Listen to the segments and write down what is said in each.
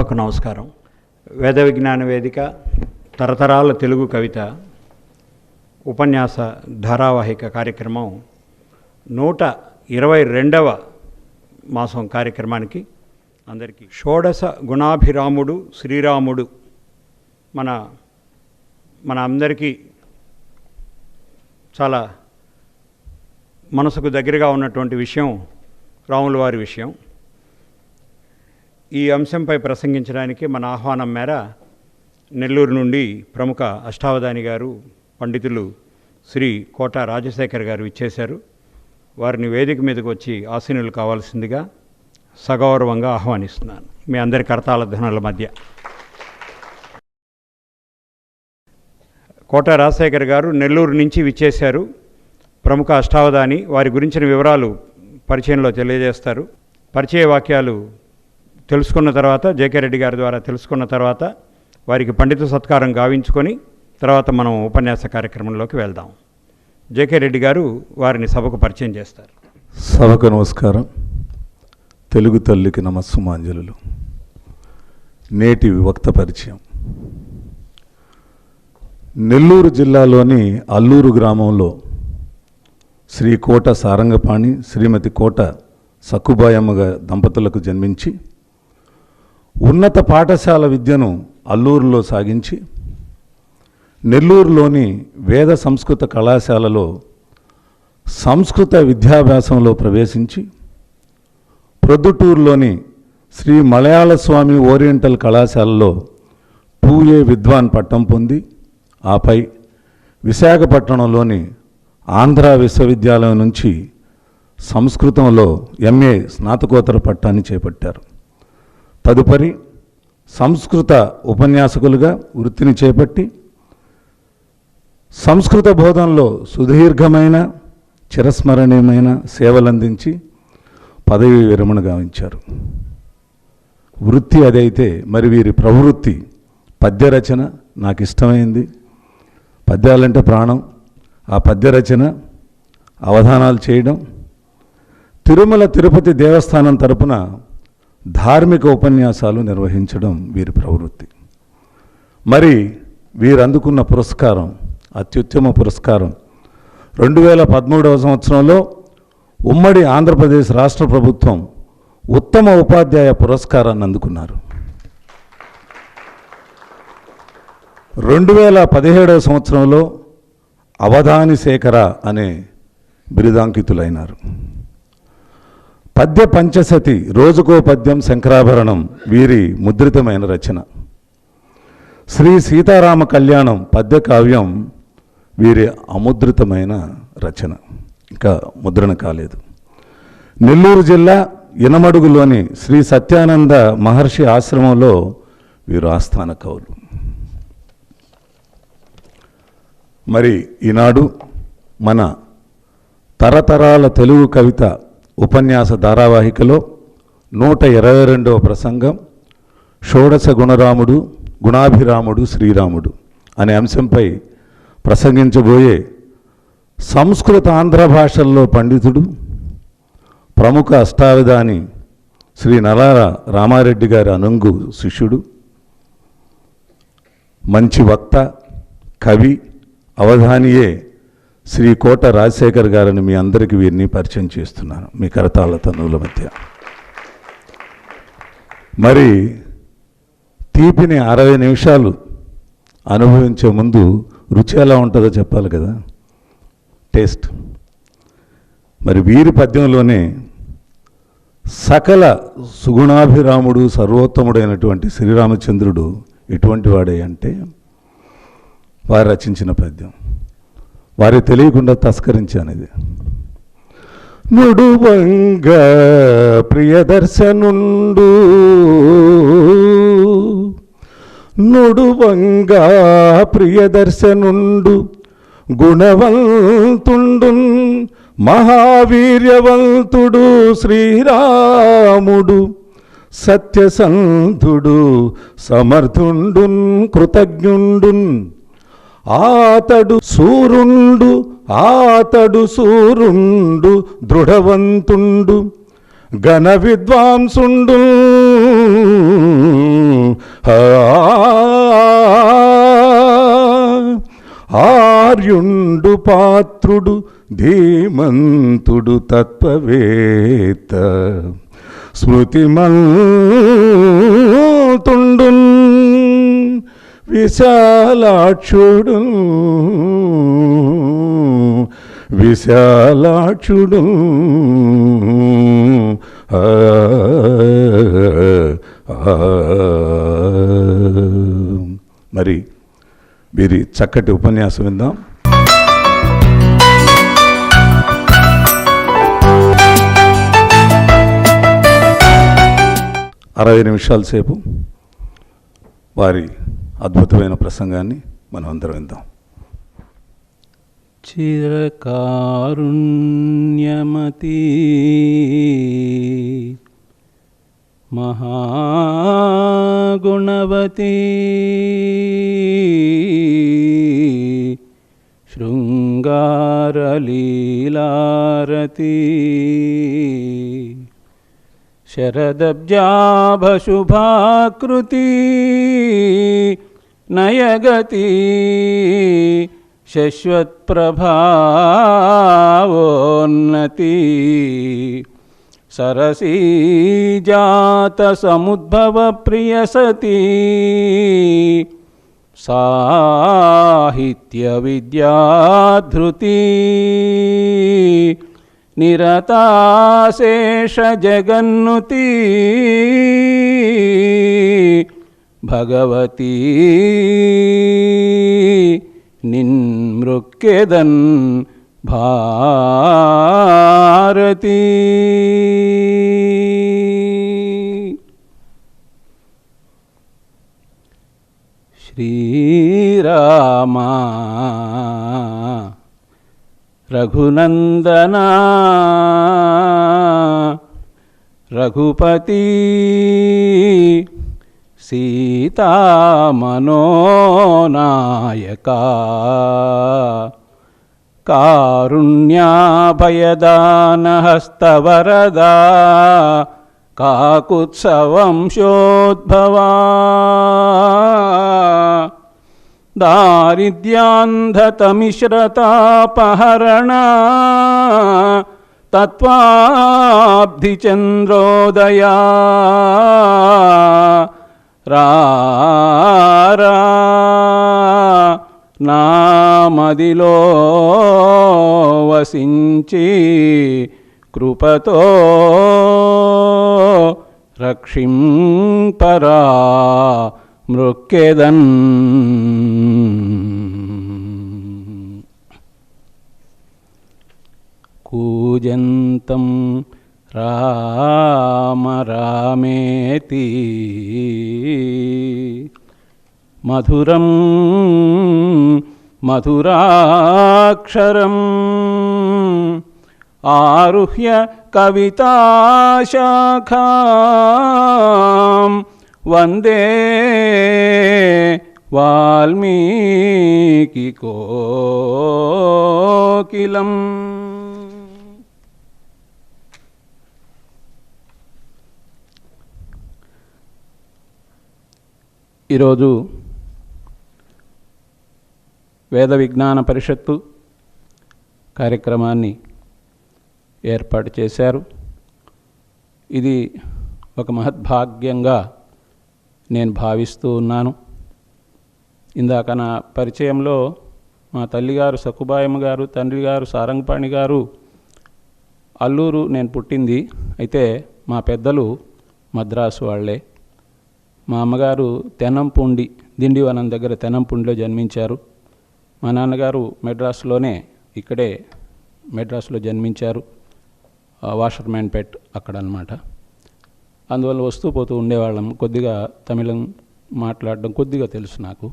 సభకు నమస్కారం. వేద విజ్ఞాన వేదిక తరతరాల తెలుగు కవిత ఉపన్యాస ధారావాహిక కార్యక్రమం 122వ మాసం కార్యక్రమానికి అందరికీ షోడశ గుణాభిరాముడు శ్రీరాముడు మన అందరికీ చాలా మనసుకు దగ్గరగా ఉన్నటువంటి విషయం రాముల వారి విషయం. ఈ అంశంపై ప్రసంగించడానికి మన ఆహ్వానం మేర నెల్లూరు నుండి ప్రముఖ అష్టావధాని గారు పండితులు శ్రీ కోట రాజశేఖర్ గారు ఇచ్చేశారు. వారిని వేదిక మీదకు వచ్చి ఆసీనులు కావాల్సిందిగా సగౌరవంగా ఆహ్వానిస్తున్నాను మీ అందరి కరతాళ ధ్వనుల మధ్య. కోట రాజశేఖర్ గారు నెల్లూరు నుంచి విచ్చేశారు. ప్రముఖ అష్టావధాని. వారి గురించిన వివరాలు పరిచయంలో తెలియజేస్తారు. పరిచయ వాక్యాలు తెలుసుకున్న తర్వాత, జేకే రెడ్డి గారి ద్వారా తెలుసుకున్న తర్వాత వారికి పండిత సత్కారం గావించుకొని తర్వాత మనం ఉపన్యాస కార్యక్రమంలోకి వెళ్దాం. జేకే రెడ్డి గారు వారిని సభకు పరిచయం చేస్తారు. సభకు నమస్కారం. తెలుగు తల్లికి నమస్సుమాంజలులు. నేటి వక్త పరిచయం. నెల్లూరు జిల్లాలోని అల్లూరు గ్రామంలో శ్రీ కోట సారంగపాణి, శ్రీమతి కోట సక్కుబాయమ్మ దంపతులకు జన్మించి ఉన్నత పాఠశాల విద్యను అల్లూరులో సాగించి నెల్లూరులోని వేద సంస్కృత కళాశాలలో సంస్కృత విద్యాభ్యాసంలో ప్రవేశించి ప్రొద్దుటూరులోని శ్రీ మలయాళ స్వామి ఓరియంటల్ కళాశాలలో 2A విద్వాన్ పట్టం పొంది ఆపై విశాఖపట్నంలోని ఆంధ్ర విశ్వవిద్యాలయం నుంచి సంస్కృతంలో MA స్నాతకోత్తర పట్టాన్ని చేపట్టారు. తదుపరి సంస్కృత ఉపన్యాసకులుగా వృత్తిని చేపట్టి సంస్కృత బోధనలో సుదీర్ఘమైన చిరస్మరణీయమైన సేవలందించి పదవీ విరమణ గావించారు. వృత్తి అదైతే మరి వీరి ప్రవృత్తి పద్యరచన నాకు ఇష్టమైంది. పద్యాలంటే ప్రాణం. ఆ పద్యరచన, అవధానాలు చేయడం, తిరుమల తిరుపతి దేవస్థానం తరపున ధార్మిక ఉపన్యాసాలు నిర్వహించడం వీరి ప్రవృత్తి. మరి వీరు అందుకున్న పురస్కారం, అత్యుత్తమ పురస్కారం 2013వ సంవత్సరంలో ఉమ్మడి ఆంధ్రప్రదేశ్ రాష్ట్ర ప్రభుత్వం ఉత్తమ ఉపాధ్యాయ పురస్కారాన్ని అందుకున్నారు. 2017వ సంవత్సరంలో అవధాని శేఖర అనే బిరుదాంకితులైనారు. పద్య పంచశతి, రోజుకో పద్యం, శంకరాభరణం వీరి ముద్రితమైన రచన. శ్రీ సీతారామ కళ్యాణం పద్య కావ్యం వీరి అముద్రితమైన రచన, ఇంకా ముద్రణ కాలేదు. నెల్లూరు జిల్లా ఇనమడుగులోని శ్రీ సత్యానంద మహర్షి ఆశ్రమంలో వీరు ఆస్థాన కవులు. మరి ఈనాడు మన తరతరాల తెలుగు కవిత ఉపన్యాస ధారావాహికలో 122వ ప్రసంగం షోడశ గుణాభిరాముడు శ్రీరాముడు అనే అంశంపై ప్రసంగించబోయే సంస్కృత ఆంధ్ర భాషల్లో పండితుడు, ప్రముఖ అష్టావధాని శ్రీ నల్లార రామారెడ్డి గారి అనుంగు శిష్యుడు, మంచి వక్త, కవి, అవధానియే శ్రీ కోట రాజశేఖర్ గారిని మీ అందరికీ వీరిని పరిచయం చేస్తున్నాను మీ కరతాళ తనువుల మధ్య. మరి తీపిని 60 నిమిషాలు అనుభవించే ముందు రుచి ఎలా ఉంటుందో చెప్పాలి కదా, టేస్ట్. మరి వీరి పద్యంలోనే సకల సుగుణాభిరాముడు సర్వోత్తముడైనటువంటి శ్రీరామచంద్రుడు ఎటువంటి వాడే అంటే వారు రచించిన పద్యం. వారి తెలియకుండా తస్కరించాను ఇది. నుడువంగ ప్రియదర్శనుండు, నుడువంగ ప్రియదర్శనుండు, గుణవంతుండు, మహావీర్యవంతుడు శ్రీరాముడు, సత్యసంధుడు, సమర్థుండు, కృతజ్ఞుండు, ఆతడు సూరుండు దృఢవంతుండు, ఘన విద్వాంసుండు, ఆర్యుండు పాత్రుడు ధీమంతుడు తత్వవేత్త స్మృతిమంతుండున్ విశాలాక్షుడు విశాలాక్షుడు మరి వీరి చక్కటి ఉపన్యాసం విందాం. అరవై నిమిషాల సేపు వారి అద్భుతమైన ప్రసంగాన్ని మనం అందరం విందాం. చిరకారుణ్యమతి మహాగుణవతి శృంగారలీలారతి శరదబ్జాభశుభాకృతి నయగతి శశ్వత్ప్రభావోన్నతి సరసీజాత సముద్భవ ప్రియసతి సాహిత్య విద్యాధృతి నిరతాశేష జగన్నుతి భగవతి నిన్మృక్కెదన్ భారతి. శ్రీరామా రఘునందనా రఘుపతి సీతామనోనాయకా కారుణ్యాభయదానహస్తవరదా కాకుత్సవంశోద్భవా దారిద్ర్యాంధతమిశ్రతాపహరణా తత్వాబ్ధిచంద్రోదయా రారా నామదిలో వసించి కృపతో రక్షింపరా మృక్కెదన్. కూజంతం రామ రామేతి మధురం మధురాక్షరం ఆరుహ్య కవితాశాఖాం వందే వాల్మీకి కోకిలం. ఈరోజు వేద విజ్ఞాన పరిషత్తు కార్యక్రమాన్ని ఏర్పాటు చేశారు. ఇది ఒక మహద్భాగ్యంగా నేను భావిస్తూ ఉన్నాను. ఇందాక నా పరిచయంలో మా తల్లిగారు సక్కుబాయమ్మ గారు, తండ్రి గారు సారంగపాణి గారు అల్లూరు నేను పుట్టింది. అయితే మా పెద్దలు మద్రాసు వాళ్ళే. మా అమ్మగారు తెనంపూండి, దిండివనం దగ్గర తెనంపూండిలో జన్మించారు. మా నాన్నగారు మెడ్రాస్లోనే, ఇక్కడే మెడ్రాస్లో జన్మించారు, వాషర్మ్యాన్ పెట్ అక్కడ అన్నమాట. అందువల్ల వస్తూ పోతూ ఉండేవాళ్ళం. కొద్దిగా తమిళం మాట్లాడడం కొద్దిగా తెలుసు నాకు.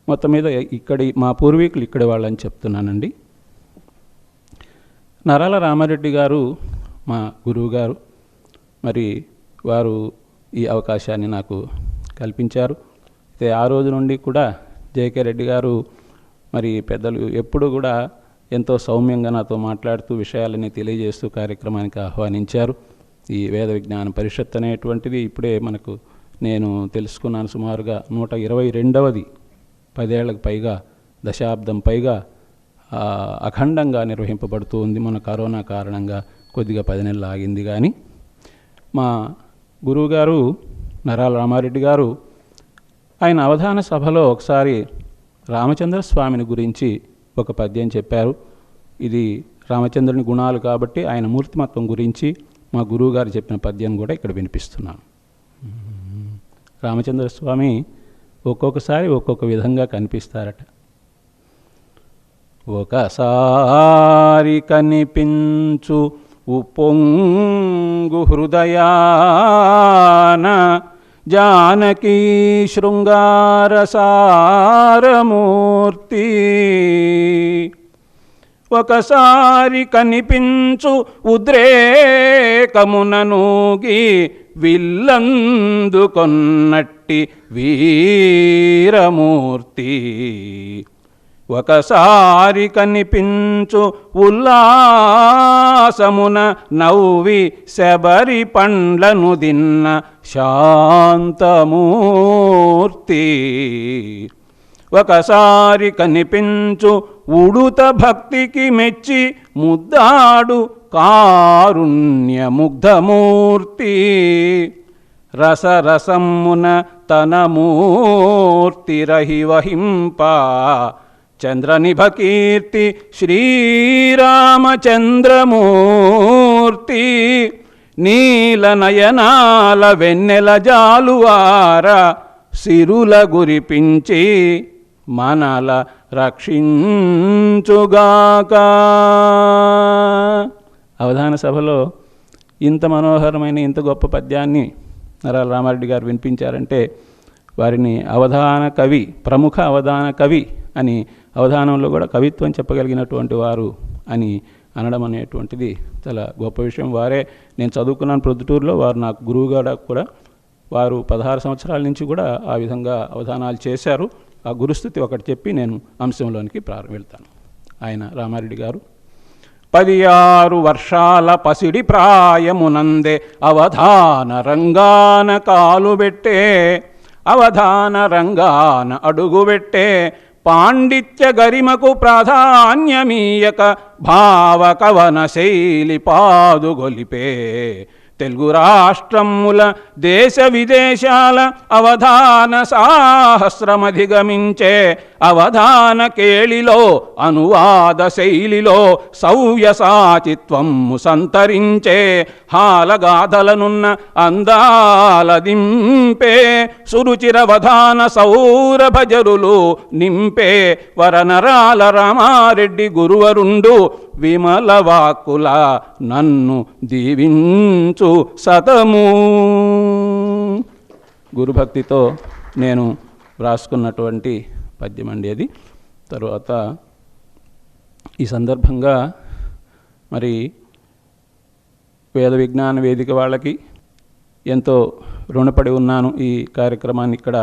మొత్తం మీద ఇక్కడి మా పూర్వీకులు ఇక్కడి వాళ్ళని చెప్తున్నానండి. నరాల రామారెడ్డి గారు మా గురువు గారు. మరి వారు ఈ అవకాశాన్ని నాకు కల్పించారు. అయితే ఆ రోజు నుండి కూడా జేకే రెడ్డి గారు మరి పెద్దలు ఎప్పుడు కూడా ఎంతో సౌమ్యంగా నాతో మాట్లాడుతూ విషయాలని తెలియజేస్తూ కార్యక్రమానికి ఆహ్వానించారు. ఈ వేద విజ్ఞాన పరిషత్ అనేటువంటిది ఇప్పుడే మనకు నేను తెలుసుకున్నాను. సుమారుగా 122వ 10 ఏళ్లకు పైగా, దశాబ్దం పైగా అఖండంగా నిర్వహింపబడుతూ ఉంది. మన కరోనా కారణంగా కొద్దిగా 10 నెలలు ఆగింది. కానీ మా గురువుగారు నరాల రామారెడ్డి గారు ఆయన అవధాన సభలో ఒకసారి రామచంద్ర స్వామిని గురించి ఒక పద్యం చెప్పారు. ఇది రామచంద్రుని గుణాలు కాబట్టి ఆయన మూర్తిమత్వం గురించి మా గురువుగారు చెప్పిన పద్యం కూడా ఇక్కడ వినిపిస్తున్నాను. రామచంద్ర స్వామి ఒక్కొక్కసారి ఒక్కొక్క విధంగా కనిపిస్తారట. ఒకసారి కనిపించు ఉప్పొంగు హృదయాన జానకీ శృంగార సారమూర్తి, ఒకసారి కనిపించు ఉద్రేకముననూగి విల్లందుకొన్నట్టి వీరమూర్తి, ఒకసారి కనిపించు ఉల్లాసమున నవ్వి శబరి పండ్లను దిన్న శాంతమూర్తి, ఒకసారి కనిపించు ఉడుత భక్తికి మెచ్చి ముద్దాడు కారుణ్యముగ్ధమూర్తి, రసరసమున తన మూర్తి రహివహింప చంద్రనిభకీర్తి శ్రీరామచంద్రమూర్తి, నీలనయనాల వెన్నెల జాలువార సిరుల గురిపించి మనల రక్షించుగాక. అవధాన సభలో ఇంత మనోహరమైన ఇంత గొప్ప పద్యాన్ని నరాల రామారెడ్డి గారు వినిపించారంటే వారిని అవధాన కవి, ప్రముఖ అవధాన కవి అని, అవధానంలో కూడా కవిత్వం చెప్పగలిగినటువంటి వారు అని అనడం అనేటువంటిది చాలా గొప్ప విషయం. వారే, నేను చదువుకున్నాను ప్రొద్దుటూరులో, వారు నాకు గురువుగా కూడా, వారు 16 సంవత్సరాల నుంచి కూడా ఆ విధంగా అవధానాలు చేశారు. ఆ గురుస్థుతి ఒకటి చెప్పి నేను అంశంలోనికి వెళ్తాను. ఆయన రామారెడ్డి గారు 16 వర్షాల పసిడి ప్రాయమునందే అవధాన రంగాన కాలుబెట్టే, అవధాన రంగాన అడుగుబెట్టే, పాండిత్య గరిమకు ప్రాధాన్యమీయక భావ కవన శైలి పాదుగొలిపే, తెలుగు రాష్ట్రముల దేశ విదేశాల అవధాన సాహస్రమధిగమించే, అవధాన కేళిలో అనువాద శైలిలో సౌవ్యసాచిత్వము సంతరించే, హాలగాథలనున్న అందాల దింపే, సురుచిరవధాన సౌరభజరులు నింపే, వరనరాల రామారెడ్డి గురువరుండు విమల వాక్కుల నన్ను దీవించు సతము. గురుభక్తితో నేను వ్రాసుకున్నటువంటి పద్యం అండి అది. తరువాత ఈ సందర్భంగా మరి వేద విజ్ఞాన వేదిక వాళ్ళకి ఎంతో రుణపడి ఉన్నాను. ఈ కార్యక్రమాన్ని ఇక్కడ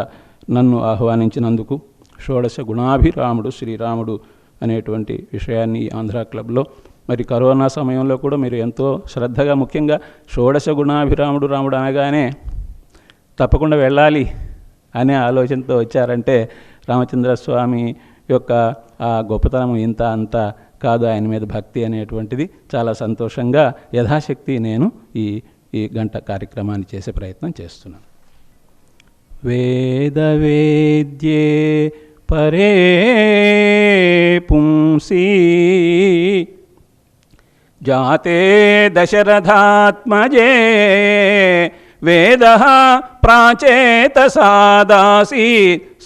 నన్ను ఆహ్వానించినందుకు. షోడశ గుణాభిరాముడు శ్రీరాముడు అనేటువంటి విషయాన్ని ఆంధ్ర క్లబ్లో మరి కరోనా సమయంలో కూడా మీరు ఎంతో శ్రద్ధగా, ముఖ్యంగా షోడశ గుణాభిరాముడు రాముడు అనగానే తప్పకుండా వెళ్ళాలి అనే ఆలోచనతో వచ్చారంటే రామచంద్రస్వామి యొక్క ఆ గొప్పతనం ఇంత అంత కాదు, ఆయన మీద భక్తి అనేటువంటిది చాలా సంతోషంగా యథాశక్తి నేను ఈ గంట కార్యక్రమాన్ని చేసే ప్రయత్నం చేస్తున్నాను. వేద వేద్యే పరే పుంసి జాతే దశరథాత్మజే, వేదః ప్రాచేతసాదాసి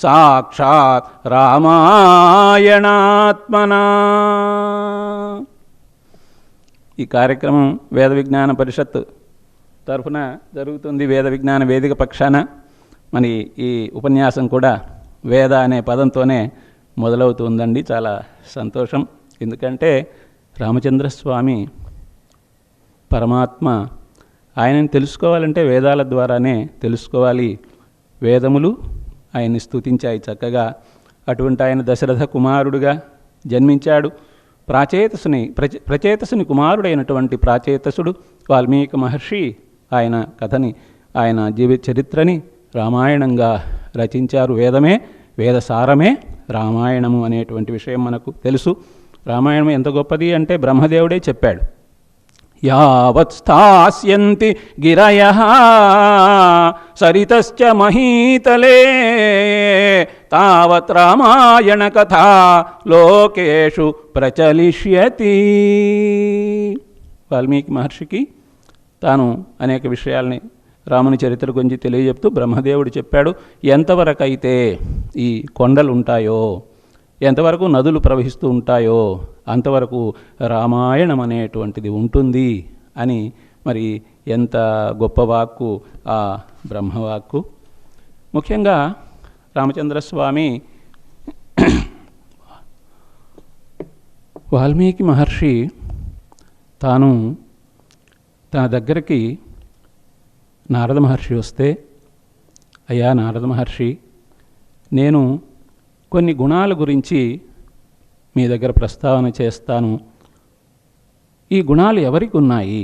సాక్షాత్ రామాయణాత్మనా. ఈ కార్యక్రమం వేద విజ్ఞాన పరిషత్ తరఫున జరుగుతుంది, వేద విజ్ఞాన వేదిక పక్షాన. మరి ఈ ఉపన్యాసం కూడా వేద అనే పదంతోనే మొదలవుతుందండి. చాలా సంతోషం. ఎందుకంటే రామచంద్రస్వామి పరమాత్మ, ఆయనని తెలుసుకోవాలంటే వేదాల ద్వారానే తెలుసుకోవాలి. వేదములు ఆయన్ని స్తుతించాయి చక్కగా. అటువంటి ఆయన దశరథ కుమారుడుగా జన్మించాడు. ప్రచేతసుని కుమారుడైనటువంటి ప్రాచేతసుడు వాల్మీకి మహర్షి ఆయన కథని, ఆయన జీవిత చరిత్రని రామాయణంగా రచించారు. వేదమే, వేదసారమే రామాయణము అనేటువంటి విషయం మనకు తెలుసు. రామాయణం ఎంత గొప్పది అంటే బ్రహ్మదేవుడే చెప్పాడు. యావత్ స్థాస్యంతి గిరయః సరితశ్చ మహీతలే తావత్ రామాయణ కథా లోకేషు ప్రచలిష్యతి. వాల్మీకి మహర్షికి తాను అనేక విషయాల్ని రాముని చరిత్ర గురించి తెలియజెప్తూ బ్రహ్మదేవుడు చెప్పాడు, ఎంతవరకైతే ఈ కొండలు ఉంటాయో, ఎంతవరకు నదులు ప్రవహిస్తూ ఉంటాయో అంతవరకు రామాయణం అనేటువంటిది ఉంటుంది అని. మరి ఎంత గొప్ప వాక్కు ఆ బ్రహ్మవాక్కు. ముఖ్యంగా రామచంద్రస్వామి వాల్మీకి మహర్షి తాను తన దగ్గరికి నారద మహర్షి వస్తే, అయ్యా నారద మహర్షి, నేను కొన్ని గుణాల గురించి మీ దగ్గర ప్రస్తావన చేస్తాను, ఈ గుణాలు ఎవరికి ఉన్నాయి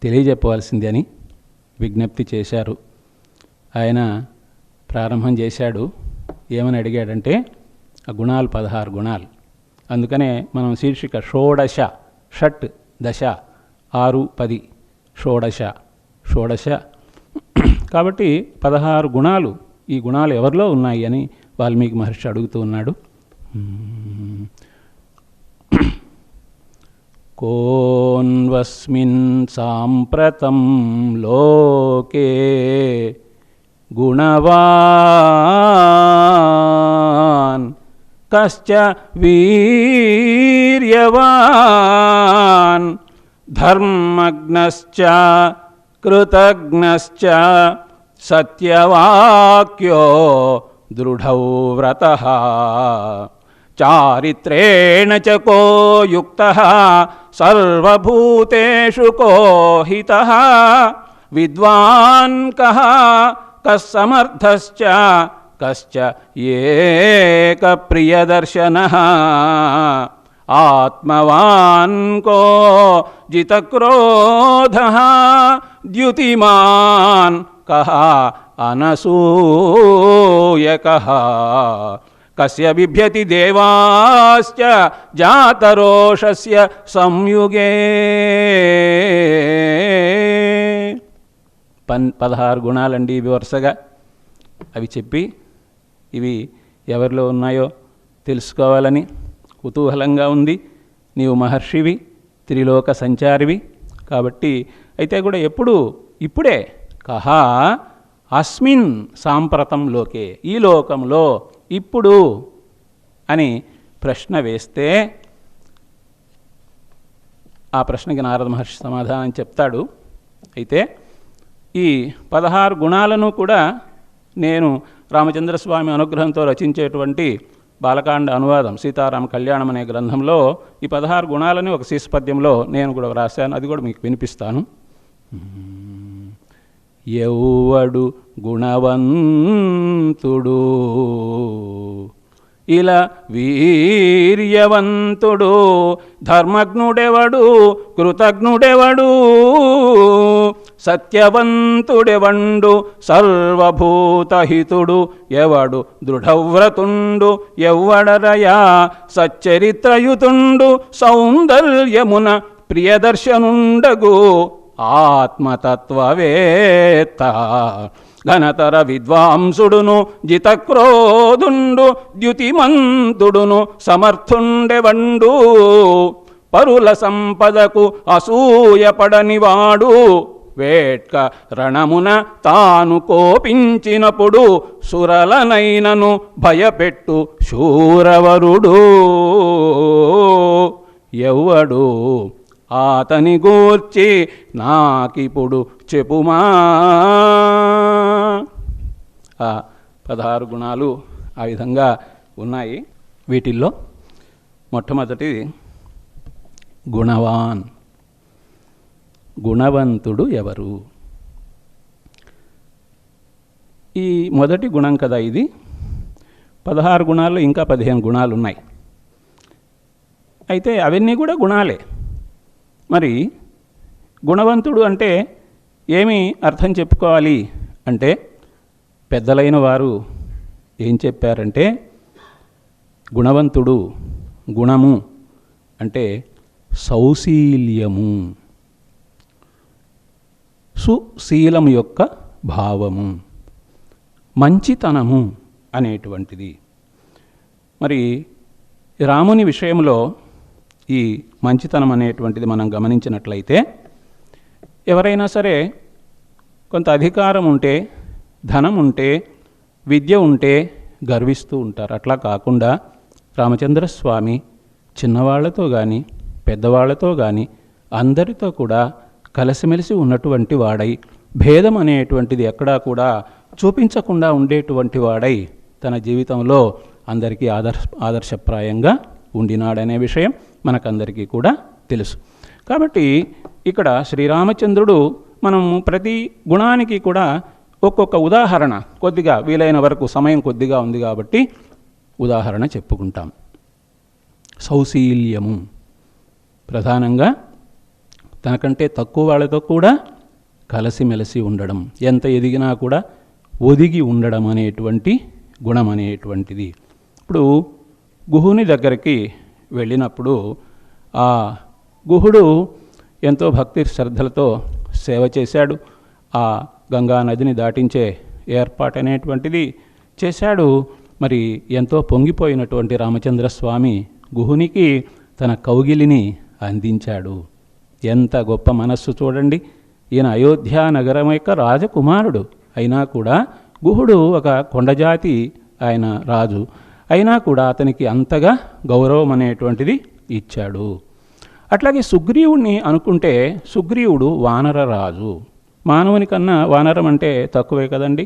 తెలియజెప్పవలసింది అని విజ్ఞప్తి చేశారు. ఆయన ప్రారంభం చేశాడు. ఏమని అడిగాడంటే ఆ గుణాలు 16 గుణాలు. అందుకనే మనం శీర్షిక షోడశ, షట్ దశ 6 10 షోడశ కాబట్టి 16 గుణాలు. ఈ గుణాలు ఎవరిలో ఉన్నాయి అని వాల్మీకి మహర్షి అడుగుతూ ఉన్నాడు. కోన్వస్మిన్ సాంప్రతం లోకే గుణవాన్ కశ్చ వీర్యవాన్ ధర్మజ్ఞశ్చ కృతజ్ఞశ్చ సత్యవాక్యో దృఢౌ వ్రతః చారిత్రేణ చ కో యుక్తః సర్వభూతేషు కో హితః విద్వాన్ కః కస్సమర్థశ్చ కశ్చ ఏక ప్రియదర్శనః ఆత్మవాన్ కో జితక్రోధః ద్యుతిమాన్ కః అనసూయకః కస్య బిభ్యతి దేవాశ్చ జాతరోషస్య సంయుగే. 16 గుణాలండి ఇవి వరుసగా. అవి చెప్పి ఇవి ఎవరిలో ఉన్నాయో తెలుసుకోవాలని కుతూహలంగా ఉంది. నీవు మహర్షివి, త్రిలోక సంచారివి కాబట్టి. అయితే కూడా ఇప్పుడే కహ అస్మిన్ సాంప్రతం లోకే, ఈ లోకంలో ఇప్పుడు అని ప్రశ్న వేస్తే ఆ ప్రశ్నకి నారద మహర్షి సమాధానం చెప్తాడు. అయితే ఈ 16 గుణాలను కూడా నేను రామచంద్రస్వామి అనుగ్రహంతో రచించేటువంటి బాలకాండ అనువాదం సీతారామ కళ్యాణం అనే గ్రంథంలో ఈ 16 గుణాలని ఒక శీర్షపద్యంలో నేను కూడా వ్రాశాను. అది కూడా మీకు వినిపిస్తాను. ఎవ్వడు గుణవంతుడు ఇలా వీర్యవంతుడు, ధర్మజ్ఞుడెవడు, కృతజ్ఞుడెవడు, సత్యవంతుడెవండు, సర్వభూతహితుడు ఎవడు, దృఢవ్రతుండు ఎవ్వడరయా, సచ్చరిత్రయుతుండు, సౌందర్యమున ప్రియదర్శనుండగు, ఆత్మతత్వవేత్త, ఘనతర విద్వాంసుడును, జితక్రోధుండు, ద్యుతిమంతుడును, సమర్థుండెవండు, పరుల సంపదకు అసూయపడనివాడు, వేట్క రణమున తాను కోపించినప్పుడు సురలనైనను భయపెట్టు శూరవరుడు ఎవ్వడు, ఆతని గూర్చి నాకిప్పుడు చెప్పుమా. 16 గుణాలు ఆ విధంగా ఉన్నాయి. వీటిల్లో మొట్టమొదటిది గుణవాన్, గుణవంతుడు ఎవరు. ఈ మొదటి గుణం కదా ఇది. 16 గుణాల్లో ఇంకా 15 గుణాలు ఉన్నాయి. అయితే అవన్నీ కూడా గుణాలే. మరి గుణవంతుడు అంటే ఏమి అర్థం చెప్పుకోవాలి అంటే, పెద్దలైన వారు ఏం చెప్పారంటే, గుణవంతుడు, గుణము అంటే సౌశీల్యము, సుశీలం యొక్క భావము, మంచితనము అనేటువంటిది. మరి రాముని విషయంలో ఈ మంచితనం అనేటువంటిది మనం గమనించినట్లయితే, ఎవరైనా సరే కొంత అధికారం ఉంటే, ధనం ఉంటే, విద్య ఉంటే గర్విస్తూ ఉంటారు. అట్లా కాకుండా రామచంద్రస్వామి చిన్నవాళ్లతో కానీ పెద్దవాళ్లతో కానీ అందరితో కూడా కలిసిమెలిసి ఉన్నటువంటి వాడై, భేదం అనేటువంటిది ఎక్కడా కూడా చూపించకుండా ఉండేటువంటి వాడై తన జీవితంలో అందరికీ ఆదర్శప్రాయంగా ఉండినాడనే విషయం మనకందరికీ కూడా తెలుసు. కాబట్టి ఇక్కడ శ్రీరామచంద్రుడు మనం ప్రతి గుణానికి కూడా ఒక్కొక్క ఉదాహరణ, కొద్దిగా వీలైన వరకు సమయం కొద్దిగా ఉంది కాబట్టి ఉదాహరణ చెప్పుకుంటాం. సౌశీల్యము, ప్రధానంగా తనకంటే తక్కువ వాళ్ళతో కూడా కలిసిమెలిసి ఉండడం, ఎంత ఎదిగినా కూడా ఒదిగి ఉండడం అనేటువంటి గుణం అనేటువంటిది. ఇప్పుడు గుహుని దగ్గరికి వెళ్ళినప్పుడు ఆ గుహుడు ఎంతో భక్తి శ్రద్ధలతో సేవ చేశాడు. ఆ గంగా నదిని దాటించే ఏర్పాటు అనేటువంటిది చేశాడు. మరి ఎంతో పొంగిపోయినటువంటి రామచంద్రస్వామి గుహునికి తన కౌగిలిని అందించాడు. ఎంత గొప్ప మనస్సు చూడండి. ఈయన అయోధ్య నగరం యొక్క రాజకుమారుడు అయినా కూడా, గుహుడు ఒక కొండజాతి ఆయన రాజు అయినా కూడా అతనికి అంతగా గౌరవం అనేటువంటిది ఇచ్చాడు. అట్లాగే సుగ్రీవుణ్ణి అనుకుంటే, సుగ్రీవుడు వానర రాజు, మానవుని కన్నా వానరం అంటే తక్కువే కదండి.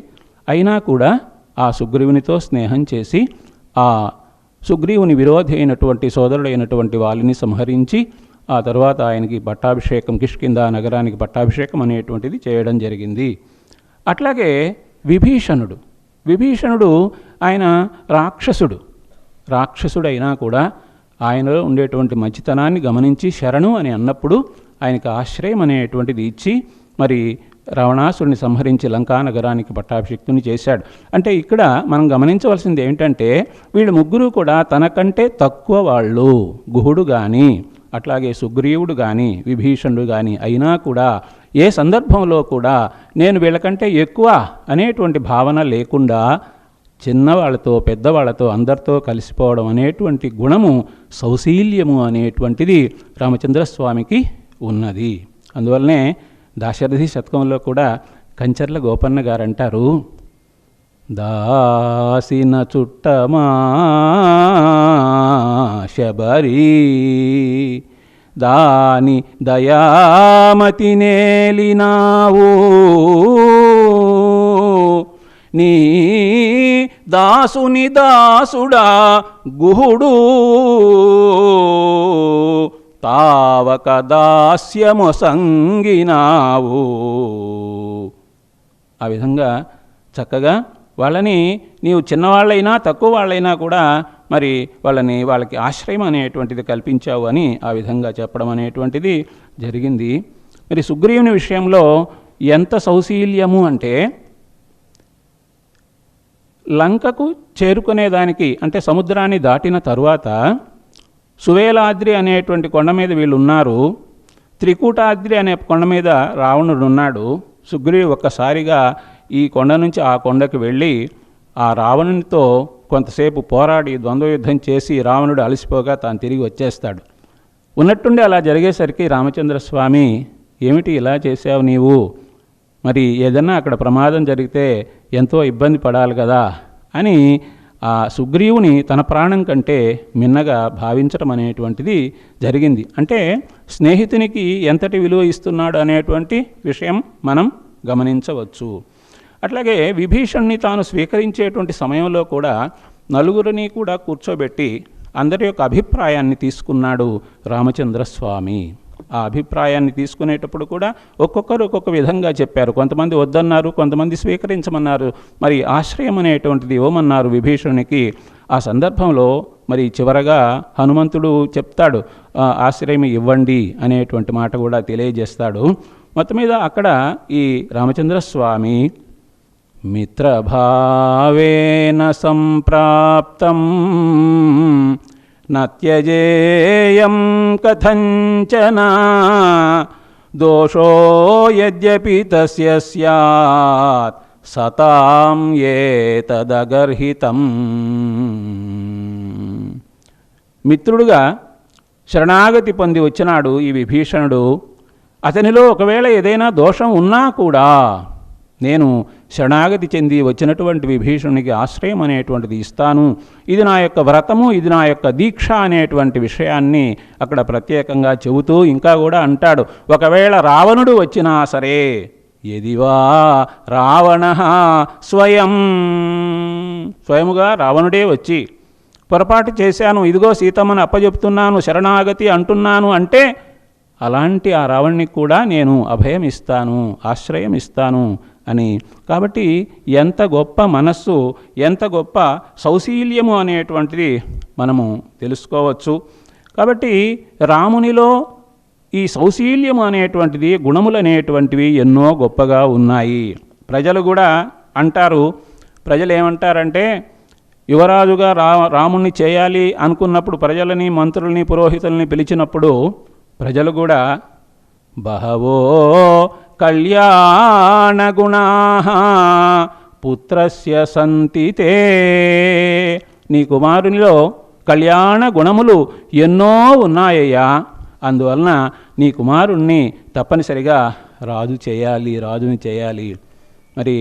అయినా కూడా ఆ సుగ్రీవునితో స్నేహం చేసి ఆ సుగ్రీవుని విరోధి అయినటువంటి సోదరుడైనటువంటి వాళ్ళని సంహరించి ఆ తర్వాత ఆయనకి పట్టాభిషేకం, కిష్కింధ నగరానికి పట్టాభిషేకం అనేటువంటిది చేయడం జరిగింది. అట్లాగే విభీషణుడు ఆయన రాక్షసుడైనా కూడా ఆయనలో ఉండేటువంటి మంచితనాన్ని గమనించి శరణు అని అన్నప్పుడు ఆయనకు ఆశ్రయం అనేటువంటిది ఇచ్చి మరి రావణాసురుని సంహరించి లంకా నగరానికి పట్టాభిషిక్తుని చేశాడు. అంటే ఇక్కడ మనం గమనించవలసింది ఏమిటంటే, వీళ్ళు ముగ్గురు కూడా తనకంటే తక్కువ వాళ్ళు, గుహుడు కానీ అట్లాగే సుగ్రీవుడు కానీ విభీషణుడు కానీ అయినా కూడా ఏ సందర్భంలో కూడా నేను వీళ్ళకంటే ఎక్కువ అనేటువంటి భావన లేకుండా చిన్నవాళ్లతో పెద్దవాళ్లతో అందరితో కలిసిపోవడం అనేటువంటి గుణము, సౌశీల్యము అనేటువంటిది రామచంద్రస్వామికి ఉన్నది. అందువల్లనే దాశరథి శతకంలో కూడా కంచర్ల గోపన్న గారు అంటారు, దాసిన చుట్టమా శబరి దాని దయామతి నేలినావు, నీ దాసుని దాసుడా గుహుడు తావక దాస్యమొసంగినావు. ఆ విధంగా చక్కగా వాళ్ళని నీవు చిన్నవాళ్ళైనా తక్కువ వాళ్ళైనా కూడా మరి వాళ్ళకి ఆశ్రయం అనేటువంటిది కల్పించావు అని ఆ విధంగా చెప్పడం అనేటువంటిది జరిగింది. మరి సుగ్రీవుని విషయంలో ఎంత సౌశీల్యము అంటే, లంకకు చేరుకునేదానికి అంటే సముద్రాన్ని దాటిన తరువాత సువేలాద్రి అనేటువంటి కొండ మీద వీళ్ళు ఉన్నారు, త్రికూటాద్రి అనే కొండ మీద రావణుడు ఉన్నాడు. సుగ్రీవు ఒక్కసారిగా ఈ కొండ నుంచి ఆ కొండకు వెళ్ళి ఆ రావణునితో కొంతసేపు పోరాడి ద్వంద్వయుద్ధం చేసి రావణుడు అలసిపోగా తాను తిరిగి వచ్చేస్తాడు. ఉన్నట్టుండి అలా జరిగేసరికి రామచంద్రస్వామి, ఏమిటి ఇలా చేసావు నీవు, మరి ఏదన్నా అక్కడ ప్రమాదం జరిగితే ఎంతో ఇబ్బంది పడాలి కదా అని ఆ సుగ్రీవుని తన ప్రాణం కంటే మిన్నగా భావించడం అనేటువంటిది జరిగింది. అంటే స్నేహితునికి ఎంతటి విలువ ఇస్తున్నాడు అనేటువంటి విషయం మనం గమనించవచ్చు. అట్లాగే విభీషణ్ణి తాను స్వీకరించేటువంటి సమయంలో కూడా నలుగురిని కూడా కూర్చోబెట్టి అందరి యొక్క అభిప్రాయాన్ని తీసుకున్నాడు రామచంద్రస్వామి. ఆ అభిప్రాయాన్ని తీసుకునేటప్పుడు కూడా ఒక్కొక్కరు ఒక్కొక్క విధంగా చెప్పారు. కొంతమంది వద్దన్నారు, కొంతమంది స్వీకరించమన్నారు, మరి ఆశ్రయం అనేటువంటిది ఇవ్వమన్నారు విభీషణునికి. ఆ సందర్భంలో మరి చివరగా హనుమంతుడు చెప్తాడు, ఆశ్రయం ఇవ్వండి అనేటువంటి మాట కూడా తెలియజేస్తాడు. మొత్తం మీద అక్కడ ఈ రామచంద్రస్వామి మిత్రభావేన సంప్రాప్తం న త్యజేయం కథంచన దోషో యద్యపి తస్య స్యాత్ సతాం ఏతదగర్హితం. మిత్రుడుగా శరణాగతి పొంది వచ్చినాడు ఈ విభీషణుడు. అతనిలో ఒకవేళ ఏదైనా దోషం ఉన్నా కూడా నేను శరణాగతి చెంది వచ్చినటువంటి విభీషణునికి ఆశ్రయం అనేటువంటిది ఇస్తాను, ఇది నా యొక్క వ్రతము, ఇది నా యొక్క దీక్ష అనేటువంటి విషయాన్ని అక్కడ ప్రత్యేకంగా చెబుతూ ఇంకా కూడా అంటాడు, ఒకవేళ రావణుడు వచ్చినా సరే, ఎదివా రావణ స్వయముగా రావణుడే వచ్చి పొరపాటు చేశాను, ఇదిగో సీతమ్మను అప్పచెప్తున్నాను, శరణాగతి అంటున్నాను అంటే అలాంటి ఆ రావణ్ణికి కూడా నేను అభయం ఇస్తాను, ఆశ్రయం ఇస్తాను అని. కాబట్టి ఎంత గొప్ప మనస్సు, ఎంత గొప్ప సౌశీల్యము అనేటువంటిది మనము తెలుసుకోవచ్చు. కాబట్టి రామునిలో ఈ సౌశీల్యము అనేటువంటిది, గుణములు అనేటువంటివి ఎన్నో గొప్పగా ఉన్నాయి. ప్రజలు కూడా అంటారు, ప్రజలు ఏమంటారంటే యువరాజుగా రాముణ్ణి చేయాలి అనుకున్నప్పుడు ప్రజలని, మంత్రుల్ని, పురోహితుల్ని పిలిచినప్పుడు ప్రజలు కూడా బహవో కళ్యాణ గుణాః పుత్రస్య సంతి తే, నీ కుమారునిలో కళ్యాణ గుణములు ఎన్నో ఉన్నాయ్యా, అందువలన నీ కుమారుణ్ణి తప్పనిసరిగా రాజుని చేయాలి. మరి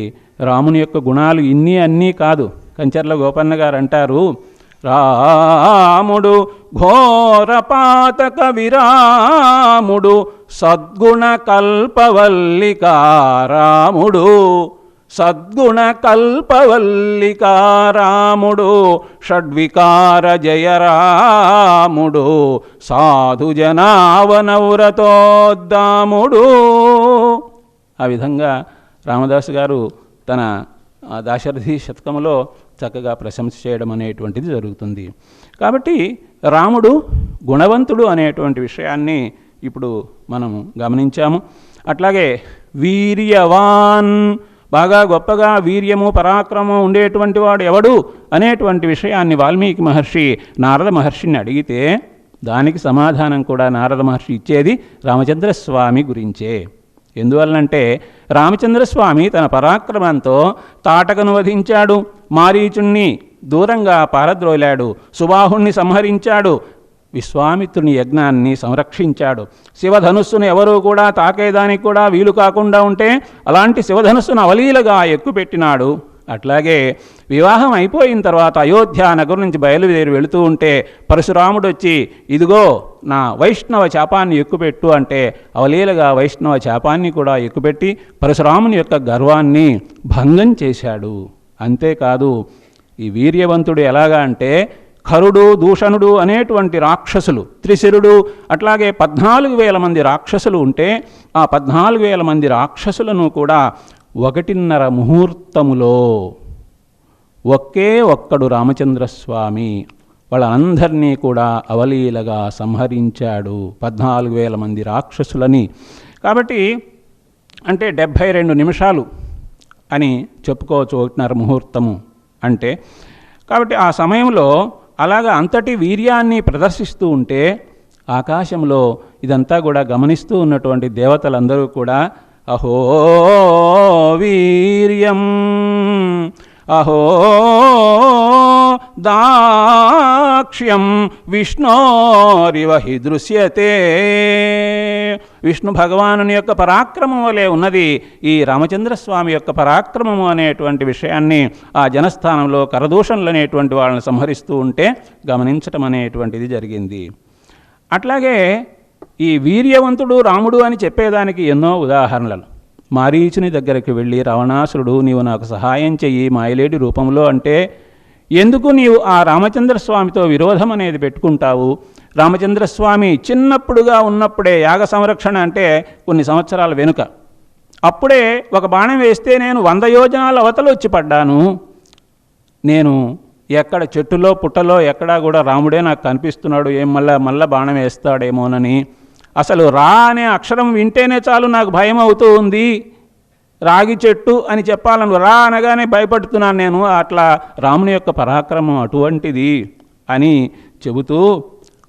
రాముని యొక్క గుణాలు ఇన్ని అన్నీ కాదు. కంచర్ల గోపన్న గారు అంటారు, రాముడు ఘోరపాతక విరాముడు సద్గుణ కల్పవల్లికా రాముడు, సద్గుణ కల్పవల్లికా రాముడు, షడ్వికార జయ రాముడు, సాధు జనావనవ్రతోద్దాముడు. ఆ విధంగా రామదాసు గారు తన దాశరథి శతకములో చక్కగా ప్రశంస చేయడం అనేటువంటిది జరుగుతుంది. కాబట్టి రాముడు గుణవంతుడు అనేటువంటి విషయాన్ని ఇప్పుడు మనము గమనించాము. అట్లాగే వీర్యవాన్, బాగా గొప్పగా వీర్యము పరాక్రమం ఉండేటువంటి వాడు ఎవడు అనేటువంటి విషయాన్ని వాల్మీకి మహర్షి నారద మహర్షిని అడిగితే దానికి సమాధానం కూడా నారద మహర్షి ఇచ్చేది రామచంద్రస్వామి గురించే. ఎందువల్లంటే రామచంద్రస్వామి తన పరాక్రమంతో తాటకను వధించాడు, మారీచుణ్ణి దూరంగా పారద్రోలాడు, సుబాహుణ్ణి సంహరించాడు, విశ్వామిత్రుని యజ్ఞాన్ని సంరక్షించాడు, శివధనుస్సును ఎవరూ కూడా తాకేదానికి కూడా వీలు కాకుండా ఉంటే అలాంటి శివధనుస్సును అవలీలగా ఎక్కుపెట్టినాడు. అట్లాగే వివాహం అయిపోయిన తర్వాత అయోధ్య నగరం నుంచి బయలుదేరి వెళుతూ ఉంటే పరశురాముడు వచ్చి ఇదిగో నా వైష్ణవ శాపాన్ని ఎక్కుపెట్టు అంటే అవలీలగా వైష్ణవ శాపాన్ని కూడా ఎక్కుపెట్టి పరశురాముని యొక్క గర్వాన్ని భంగం చేశాడు. అంతేకాదు ఈ వీర్యవంతుడు ఎలాగా అంటే ఖరుడు, దూషణుడు అనేటువంటి రాక్షసులు, త్రిశిరుడు, అట్లాగే 14,000 మంది రాక్షసులు ఉంటే ఆ 14,000 మంది రాక్షసులను కూడా 1.5 ముహూర్తములో ఒకే ఒక్కడు రామచంద్రస్వామి వాళ్ళందరినీ కూడా అవలీలగా సంహరించాడు, 14,000 మంది రాక్షసులని. కాబట్టి అంటే 72 నిమిషాలు అని చెప్పుకోవచ్చు 1.5 ముహూర్తము అంటే. కాబట్టి ఆ సమయంలో అలాగా అంతటి వీర్యాన్ని ప్రదర్శిస్తూ ఉంటే ఆకాశంలో ఇదంతా కూడా గమనిస్తూ ఉన్నటువంటి దేవతలందరూ కూడా అహో వీర్యం, అహో దాక్ష్యం విష్ణోరివ హి దృశ్యతే, విష్ణు భగవానుని యొక్క పరాక్రమం వలె ఉన్నది ఈ రామచంద్రస్వామి యొక్క పరాక్రమము అనేటువంటి విషయాన్ని ఆ జనస్థానంలో కరదూషణలు అనేటువంటి వాళ్ళని సంహరిస్తూ ఉంటే గమనించటం అనేటువంటిది జరిగింది. అట్లాగే ఈ వీర్యవంతుడు రాముడు అని చెప్పేదానికి ఎన్నో ఉదాహరణలు. మారీచుని దగ్గరికి వెళ్ళి రావణాసురుడు నీవు నాకు సహాయం చెయ్యి మాయలేడి రూపంలో అంటే ఎందుకు నీవు ఆ రామచంద్రస్వామితో విరోధం అనేది పెట్టుకుంటావు? రామచంద్రస్వామి చిన్నప్పుడుగా ఉన్నప్పుడే యాగ సంరక్షణ అంటే కొన్ని సంవత్సరాల వెనుక అప్పుడే ఒక బాణం వేస్తే నేను 100 యోజనాల అవతల వచ్చి పడ్డాను. నేను ఎక్కడ చెట్టులో పుట్టలో ఎక్కడా కూడా రాముడే నాకు కనిపిస్తున్నాడు, ఏం మళ్ళా బాణం వేస్తాడేమోనని. అసలు రా అనే అక్షరం వింటేనే చాలు నాకు భయం అవుతూ ఉంది. రాగి చెట్టు అని చెప్పాలను, రా అనగానే భయపడుతున్నాను నేను, అట్లా రాముని యొక్క పరాక్రమం అటువంటిది అని చెబుతూ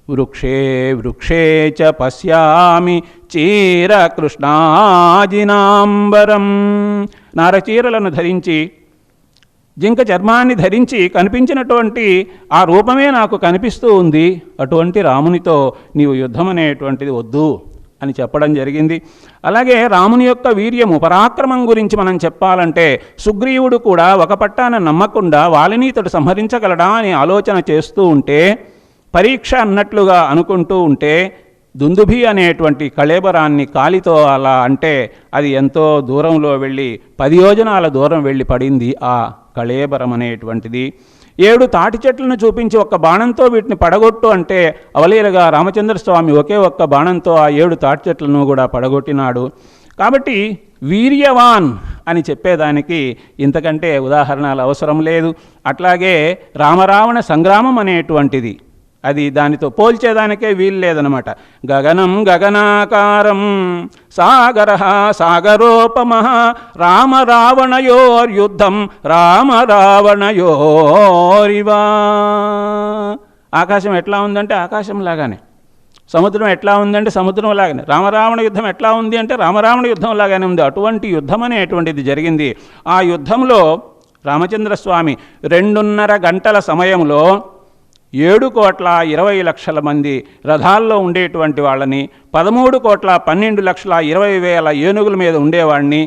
వృక్షే వృక్షే చ పశ్యామి చీర కృష్ణాజినాంబరం, నారచీరలను ధరించి జింక చర్మాన్ని ధరించి కనిపించినటువంటి ఆ రూపమే నాకు కనిపిస్తూ ఉంది, అటువంటి రామునితో నీవు యుద్ధం అనేటువంటిది వద్దు అని చెప్పడం జరిగింది. అలాగే రాముని యొక్క వీర్యము పరాక్రమం గురించి మనం చెప్పాలంటే సుగ్రీవుడు కూడా ఒక పట్టాన నమ్మకుండా వాలిని ఇతడు సంహరించగలడా అని ఆలోచన చేస్తూ ఉంటే, పరీక్ష అన్నట్లుగా అనుకుంటూ ఉంటే దుందుభి అనేటువంటి కళేబరాన్ని కాలితో అలా అంటే అది ఎంతో దూరంలో వెళ్ళి 10 యోజనాల దూరం వెళ్ళి పడింది ఆ కళేబరం అనేటువంటిది. 7 తాటి చెట్లను చూపించి ఒక్క బాణంతో వీటిని పడగొట్టు అంటే అవలీలగా రామచంద్రస్వామి ఒకే ఒక్క బాణంతో ఆ 7 తాటి చెట్లను కూడా పడగొట్టినాడు. కాబట్టి వీర్యవాన్ అని చెప్పేదానికి ఇంతకంటే ఉదాహరణలు అవసరం లేదు. అట్లాగే రామరావణ సంగ్రామం అనేటువంటిది అది దానితో పోల్చేదానికే వీలు లేదనమాట. గగనం గగనాకారం సాగర సాగరోపమ రామరావణయోర్యుద్ధం రామరావణయోరివా. ఆకాశం ఎట్లా ఉందంటే ఆకాశంలాగానే, సముద్రం ఎట్లా ఉందంటే సముద్రం లాగానే, రామరావణ యుద్ధం ఎట్లా ఉంది అంటే రామరావణ యుద్ధం లాగానే ఉంది. అటువంటి యుద్ధం అనేటువంటిది జరిగింది. ఆ యుద్ధంలో రామచంద్రస్వామి 2.5 గంటల సమయంలో 7,20,00,000 మంది రథాల్లో ఉండేటువంటి వాళ్ళని, 13,12,20,000 ఏనుగుల మీద ఉండేవాడిని,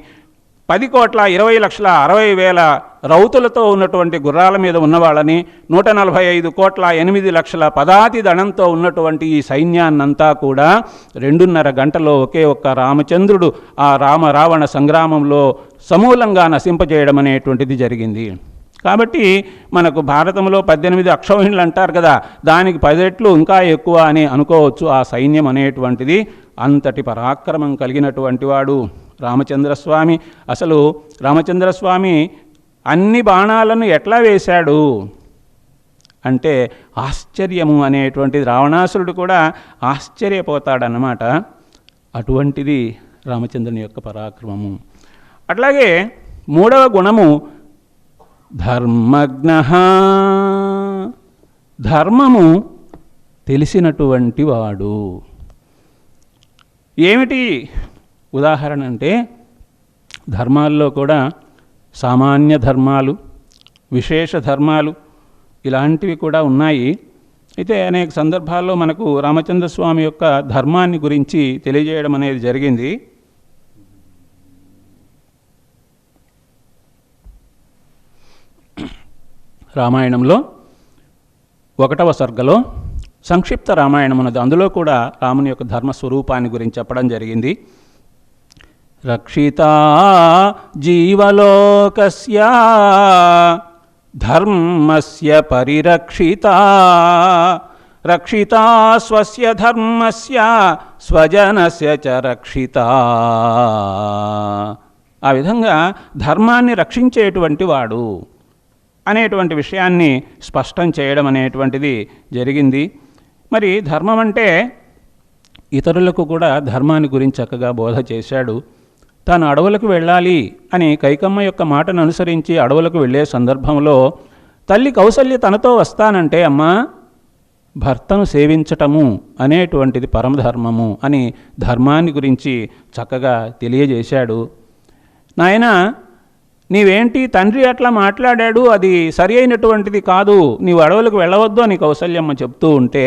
10,20,60,000 రౌతులతో ఉన్నటువంటి గుర్రాల మీద ఉన్నవాళ్ళని, 145,08,00,000 పదాతి దళంతో ఉన్నటువంటి ఈ సైన్యాన్నంతా కూడా 2.5 గంటలో ఒకే ఒక్క రామచంద్రుడు ఆ రామరావణ సంగ్రామంలో సమూలంగా నశింపజేయడం అనేటువంటిది జరిగింది. కాబట్టి మనకు భారతంలో 18 అక్షౌహిణులు అంటారు కదా, దానికి 10 రెట్లు ఇంకా ఎక్కువ అని అనుకోవచ్చు. ఆ సైన్యం అనేటువంటిది అంతటి పరాక్రమం కలిగినటువంటి వాడు రామచంద్రస్వామి. అసలు రామచంద్రస్వామి అన్ని బాణాలను ఎట్లా వేశాడు అంటే ఆశ్చర్యము అనేటువంటిది, రావణాసురుడు కూడా ఆశ్చర్యపోతాడన్నమాట. అటువంటిది రామచంద్రుని యొక్క పరాక్రమము. అట్లాగే 3వ గుణము ధర్మజ్ఞ, ధర్మము తెలిసినటువంటి వాడు. ఏమిటి ఉదాహరణ అంటే ధర్మాల్లో కూడా సామాన్య ధర్మాలు, విశేష ధర్మాలు ఇలాంటివి కూడా ఉన్నాయి. అయితే అనేక సందర్భాల్లో మనకు రామచంద్రస్వామి యొక్క ధర్మాన్ని గురించి తెలియజేయడం అనేది జరిగింది. రామాయణంలో 1వ సర్గలో సంక్షిప్త రామాయణం ఉన్నది. అందులో కూడా రాముని యొక్క ధర్మస్వరూపాన్ని గురించి చెప్పడం జరిగింది. రక్షితా జీవలోకస్య ధర్మస్య పరిరక్షితా, రక్షితా స్వస్య ధర్మస్య స్వజనస్య చ రక్షితా. ఆ విధంగా ధర్మాన్ని రక్షించేటువంటి వాడు అనేటువంటి విషయాన్ని స్పష్టం చేయడం అనేటువంటిది జరిగింది. మరి ధర్మం అంటే ఇతరులకు కూడా ధర్మాన్ని గురించి చక్కగా బోధ చేశాడు. తాను అడవులకు వెళ్ళాలి అని కైకమ్మ యొక్క మాటను అనుసరించి అడవులకు వెళ్ళే సందర్భంలో తల్లి కౌసల్య తనతో వస్తానంటే, అమ్మా భర్తను సేవించటము అనేటువంటిది పరమధర్మము అని ధర్మాన్ని గురించి చక్కగా తెలియజేశాడు. నాయనా, నీవేంటి తండ్రి అట్లా మాట్లాడాడు, అది సరి అయినటువంటిది కాదు, నీవు అడవులకు వెళ్ళవద్దు అని కౌసల్యమ్మ చెప్తూ ఉంటే,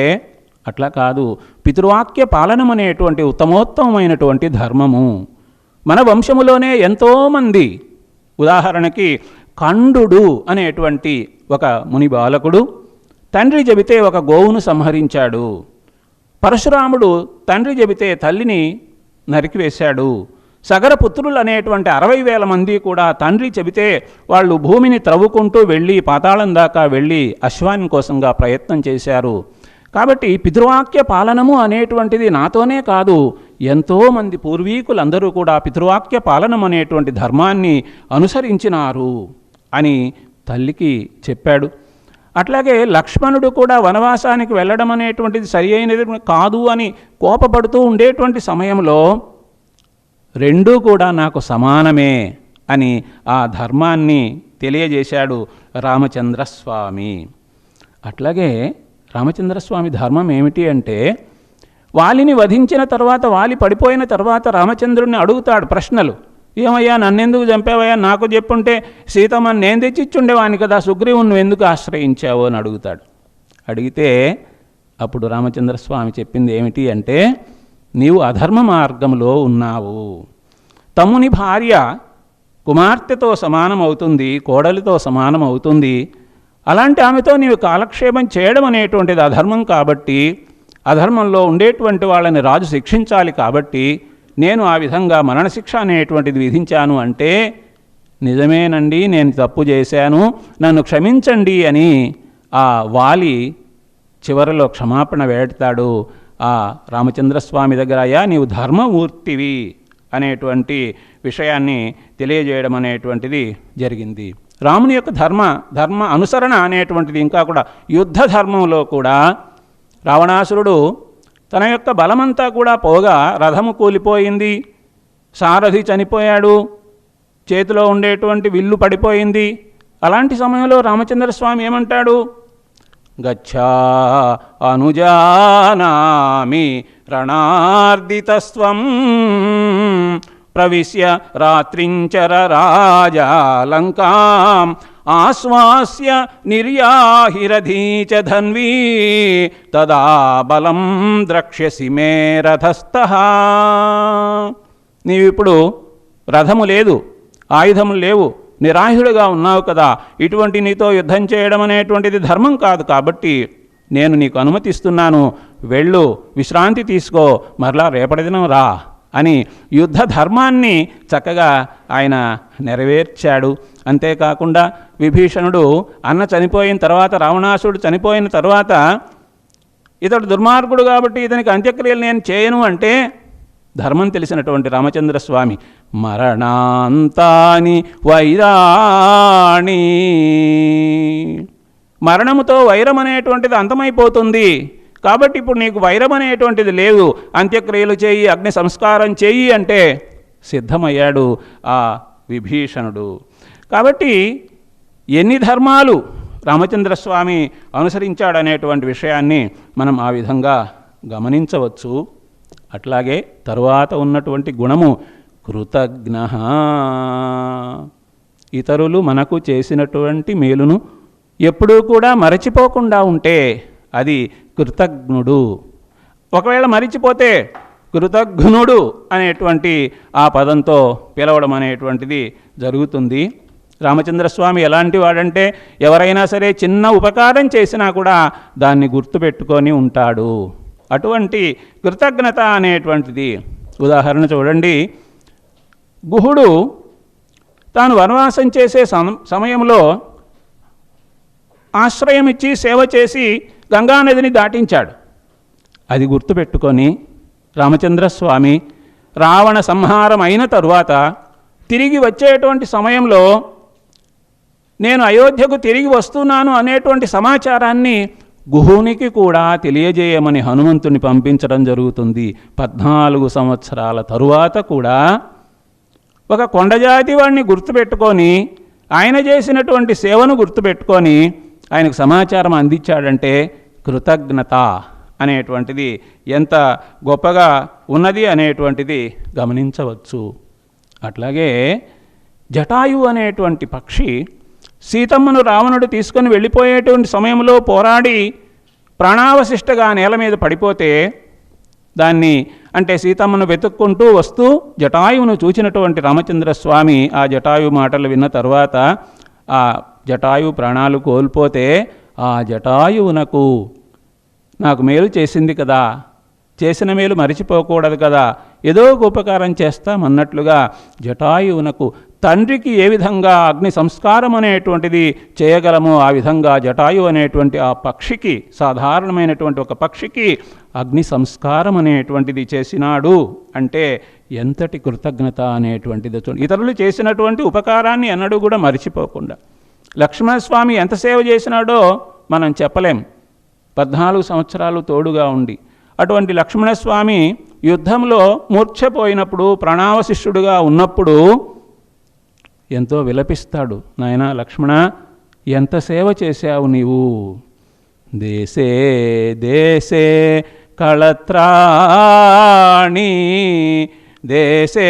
అట్లా కాదు, పితృవాక్య పాలనం అనేటువంటి ఉత్తమోత్తమైనటువంటి ధర్మము. మన వంశములోనే ఎంతోమంది, ఉదాహరణకి కండుడు అనేటువంటి ఒక ముని బాలకుడు తండ్రి చెబితే ఒక గోవును సంహరించాడు. పరశురాముడు తండ్రి చెబితే తల్లిని నరికివేశాడు. సగరపుత్రులు అనేటువంటి 60,000 మంది కూడా తండ్రి చెబితే వాళ్ళు భూమిని త్రవ్వుకుంటూ వెళ్ళి పాతాళం దాకా వెళ్ళి అశ్వాని కోసంగా ప్రయత్నం చేశారు. కాబట్టి పితృవాక్య పాలనము అనేటువంటిది నాతోనే కాదు, ఎంతోమంది పూర్వీకులందరూ కూడా పితృవాక్య పాలనం అనేటువంటి ధర్మాన్ని అనుసరించినారు అని తల్లికి చెప్పాడు. అట్లాగే లక్ష్మణుడు కూడా వనవాసానికి వెళ్ళడం అనేటువంటిది సరి అయినది కాదు అని కోపపడుతూ ఉండేటువంటి సమయంలో రెండూ కూడా నాకు సమానమే అని ఆ ధర్మాన్ని తెలియజేశాడు రామచంద్రస్వామి. అట్లాగే రామచంద్రస్వామి ధర్మం ఏమిటి అంటే, వాలిని వధించిన తర్వాత, వాలి పడిపోయిన తర్వాత రామచంద్రుడిని అడుగుతాడు ప్రశ్నలు. ఏమయ్యా, నన్నెందుకు చంపావయ్యా, నాకు చెప్పుంటే సీతమ్మని నేను తెచ్చిచ్చుండేవాని కదా, సుగ్రీవుని నువ్వు ఎందుకు ఆశ్రయించావు అని అడుగుతాడు. అడిగితే అప్పుడు రామచంద్రస్వామి చెప్పింది ఏమిటి అంటే, నీవు అధర్మ మార్గంలో ఉన్నావు. తమ్ముని భార్య కుమార్తెతో సమానం అవుతుంది, కోడలితో సమానం అవుతుంది. అలాంటి ఆమెతో నీవు కాలక్షేపం చేయడం అనేటువంటిది అధర్మం కాబట్టి, అధర్మంలో ఉండేటువంటి వాళ్ళని రాజు శిక్షించాలి కాబట్టి నేను ఆ విధంగా మరణశిక్ష అనేటువంటిది విధించాను అంటే, నిజమేనండి, నేను తప్పు చేశాను, నన్ను క్షమించండి అని ఆ వాలి చివరిలో క్షమాపణ వేడతాడు ఆ రామచంద్రస్వామి దగ్గర. అయ్యా, నీవు ధర్మమూర్తివి అనేటువంటి విషయాన్ని తెలియజేయడం అనేటువంటిది జరిగింది. రాముని యొక్క ధర్మ అనుసరణ అనేటువంటిది ఇంకా కూడా యుద్ధ ధర్మంలో కూడా రావణాసురుడు తన యొక్క బలమంతా కూడా పోగా రథము కూలిపోయింది, సారథి చనిపోయాడు, చేతిలో ఉండేటువంటి విల్లు పడిపోయింది. అలాంటి సమయంలో రామచంద్రస్వామి ఏమంటాడు, గచ్చా అనుజానామి రణార్దితస్వం ప్రవిశ్య రాత్రించర రాజా లంకాం ఆశ్వాస్య నిర్యాహిరధీచ ధన్వీ తదా బలం ద్రక్ష్యసి మే రథస్థః. నీవిప్పుడు రథము లేదు, ఆయుధములు లేవు, నిరాయుధుడుగా ఉన్నావు కదా, ఇటువంటి నీతో యుద్ధం చేయడం అనేటువంటిది ధర్మం కాదు కాబట్టి నేను నీకు అనుమతిస్తున్నాను, వెళ్ళు, విశ్రాంతి తీసుకో, మరలా రేపటి దినం రా అని యుద్ధ ధర్మాన్ని చక్కగా ఆయన నెరవేర్చాడు. అంతేకాకుండా విభీషణుడు అన్న చనిపోయిన తర్వాత, రావణాసుడు చనిపోయిన తర్వాత, ఇతడు దుర్మార్గుడు కాబట్టి ఇతనికి అంత్యక్రియలు నేను చేయను అంటే, ధర్మం తెలిసినటువంటి రామచంద్రస్వామి మరణాంతాని వైరాణి, మరణముతో వైరం అనేటువంటిది అంతమైపోతుంది కాబట్టి ఇప్పుడు నీకు వైరం అనేటువంటిది లేదు, అంత్యక్రియలు చేయి, అగ్ని సంస్కారం చేయి అంటే సిద్ధమయ్యాడు ఆ విభీషణుడు. కాబట్టి ఎన్ని ధర్మాలు రామచంద్రస్వామి అనుసరించాడనేటువంటి విషయాన్ని మనం ఆ విధంగా గమనించవచ్చు. అట్లాగే తరువాత ఉన్నటువంటి గుణము కృతజ్ఞ. ఇతరులు మనకు చేసినటువంటి మేలును ఎప్పుడూ కూడా మరచిపోకుండా ఉంటే అది కృతజ్ఞుడు. ఒకవేళ మరిచిపోతే కృతజ్ఞుడు అనేటువంటి ఆ పదంతో పిలవడం అనేటువంటిది జరుగుతుంది. రామచంద్రస్వామి ఎలాంటి వాడంటే, ఎవరైనా సరే చిన్న ఉపకారం చేసినా కూడా దాన్ని గుర్తుపెట్టుకొని ఉంటాడు. అటువంటి కృతజ్ఞత అనేటువంటిది ఉదాహరణ చూడండి. గుహుడు తాను వనవాసం చేసే సమయంలో ఆశ్రయం ఇచ్చి సేవ చేసి గంగానదిని దాటించాడు. అది గుర్తుపెట్టుకొని రామచంద్రస్వామి రావణ సంహారం అయిన తరువాత తిరిగి వచ్చేటువంటి సమయంలో నేను అయోధ్యకు తిరిగి వస్తున్నాను అనేటువంటి సమాచారాన్ని గుహునికి కూడా తెలియజేయమని హనుమంతుని పంపించడం జరుగుతుంది. 14 సంవత్సరాల తరువాత కూడా ఒక కొండజాతి వాడిని గుర్తుపెట్టుకొని, ఆయన చేసినటువంటి సేవను గుర్తుపెట్టుకొని ఆయనకు సమాచారం అందించాడంటే కృతజ్ఞత అనేటువంటిది ఎంత గొప్పగా ఉన్నది అనేటువంటిది గమనించవచ్చు. అట్లాగే జటాయు అనేటువంటి పక్షి సీతమ్మను రావణుడు తీసుకొని వెళ్ళిపోయేటువంటి సమయంలో పోరాడి ప్రాణావశిష్టగా నేల మీద పడిపోతే, దాన్ని అంటే సీతమ్మను వెతుక్కుంటూ వస్తూ జటాయువును చూచినటువంటి రామచంద్రస్వామి ఆ జటాయు మాటలు విన్న తర్వాత ఆ జటాయు ప్రాణాలు కోల్పోతే, ఆ జటాయువునకు నాకు మేలు చేసింది కదా, చేసిన మేలు మరిచిపోకూడదు కదా, ఏదో ఒక ఉపకారం చేస్తామన్నట్లుగా జటాయువునకు తండ్రికి ఏ విధంగా అగ్ని సంస్కారం అనేటువంటిది చేయగలమో ఆ విధంగా జటాయు అనేటువంటి ఆ పక్షికి, సాధారణమైనటువంటి ఒక పక్షికి అగ్ని సంస్కారం అనేటువంటిది చేసినాడు అంటే ఎంతటి కృతజ్ఞత అనేటువంటిది. ఇతరులు చేసినటువంటి ఉపకారాన్ని ఎన్నడూ కూడా మరిచిపోకుండా. లక్ష్మణస్వామి ఎంత సేవ చేసినాడో మనం చెప్పలేం, 14 సంవత్సరాలు తోడుగా ఉండి. అటువంటి లక్ష్మణస్వామి యుద్ధంలో మూర్ఛపోయినప్పుడు, ప్రాణావశిష్యుడుగా ఉన్నప్పుడు ఎంతో విలపిస్తాడు. నాయనా లక్ష్మణ, ఎంత సేవ చేశావు నీవు. దేశే దేశే కళత్రాణి దేశే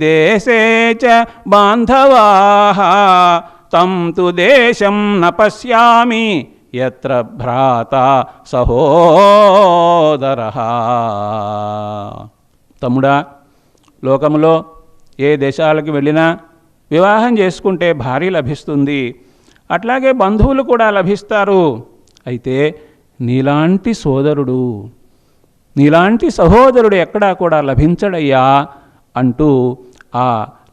దేశే చ బాంధవాః తం తు దేశం న పశ్యామి యత్ర భ్రాత సహోదరః. తమ్ముడా, లోకములో ఏ దేశాలకు వెళ్ళినా వివాహం చేసుకుంటే భార్య లభిస్తుంది, అట్లాగే బంధువులు కూడా లభిస్తారు. అయితే నీలాంటి సోదరుడు, నీలాంటి సహోదరుడు ఎక్కడా కూడా లభించడయ్యా అంటూ ఆ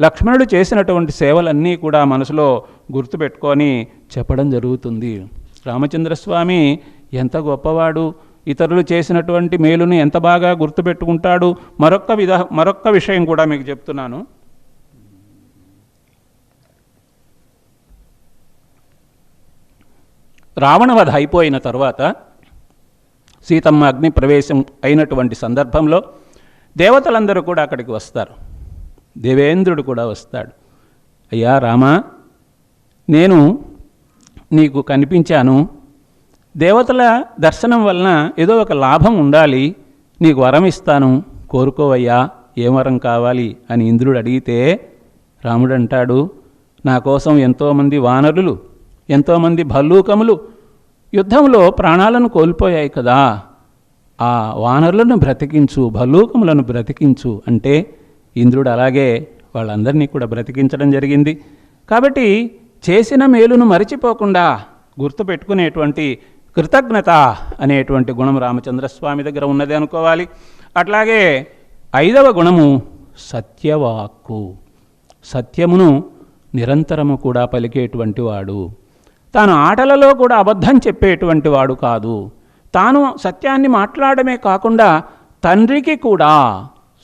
లక్ష్మణుడు చేసినటువంటి సేవలన్నీ కూడా మనసులో గుర్తుపెట్టుకొని చెప్పడం జరుగుతుంది. రామచంద్రస్వామి ఎంత గొప్పవాడు, ఇతరులు చేసినటువంటి మేలుని ఎంత బాగా గుర్తుపెట్టుకుంటాడు. మరొక్క విషయం కూడా మీకు చెప్తున్నాను. రావణవధ అయిపోయిన తర్వాత సీతమ్మ అగ్ని ప్రవేశం అయినటువంటి సందర్భంలో దేవతలందరూ కూడా అక్కడికి వస్తారు. దేవేంద్రుడు కూడా వస్తాడు. అయ్యా రామా, నేను నీకు కనిపించాను, దేవతల దర్శనం వలన ఏదో ఒక లాభం ఉండాలి, నీకు వరం ఇస్తాను, కోరుకోవయ్యా, ఏం వరం కావాలి అని ఇంద్రుడు అడిగితే రాముడు అంటాడు, నా కోసం ఎంతోమంది వానరులు, ఎంతోమంది భల్లూకములు యుద్ధంలో ప్రాణాలను కోల్పోయాయి కదా, ఆ వానరులను బ్రతికించు, భల్లూకములను బ్రతికించు అంటే ఇంద్రుడు అలాగే వాళ్ళందరినీ కూడా బ్రతికించడం జరిగింది. కాబట్టి చేసిన మేలును మరిచిపోకుండా గుర్తుపెట్టుకునేటువంటి కృతజ్ఞత అనేటువంటి గుణం రామచంద్రస్వామి దగ్గర ఉన్నది అనుకోవాలి. అట్లాగే 5వ గుణము సత్యవాక్కు. సత్యమును నిరంతరము కూడా పలికేటువంటి వాడు. తాను ఆటలలో కూడా అబద్ధం చెప్పేటువంటి వాడు కాదు. తాను సత్యాన్ని మాట్లాడమే కాకుండా తండ్రికి కూడా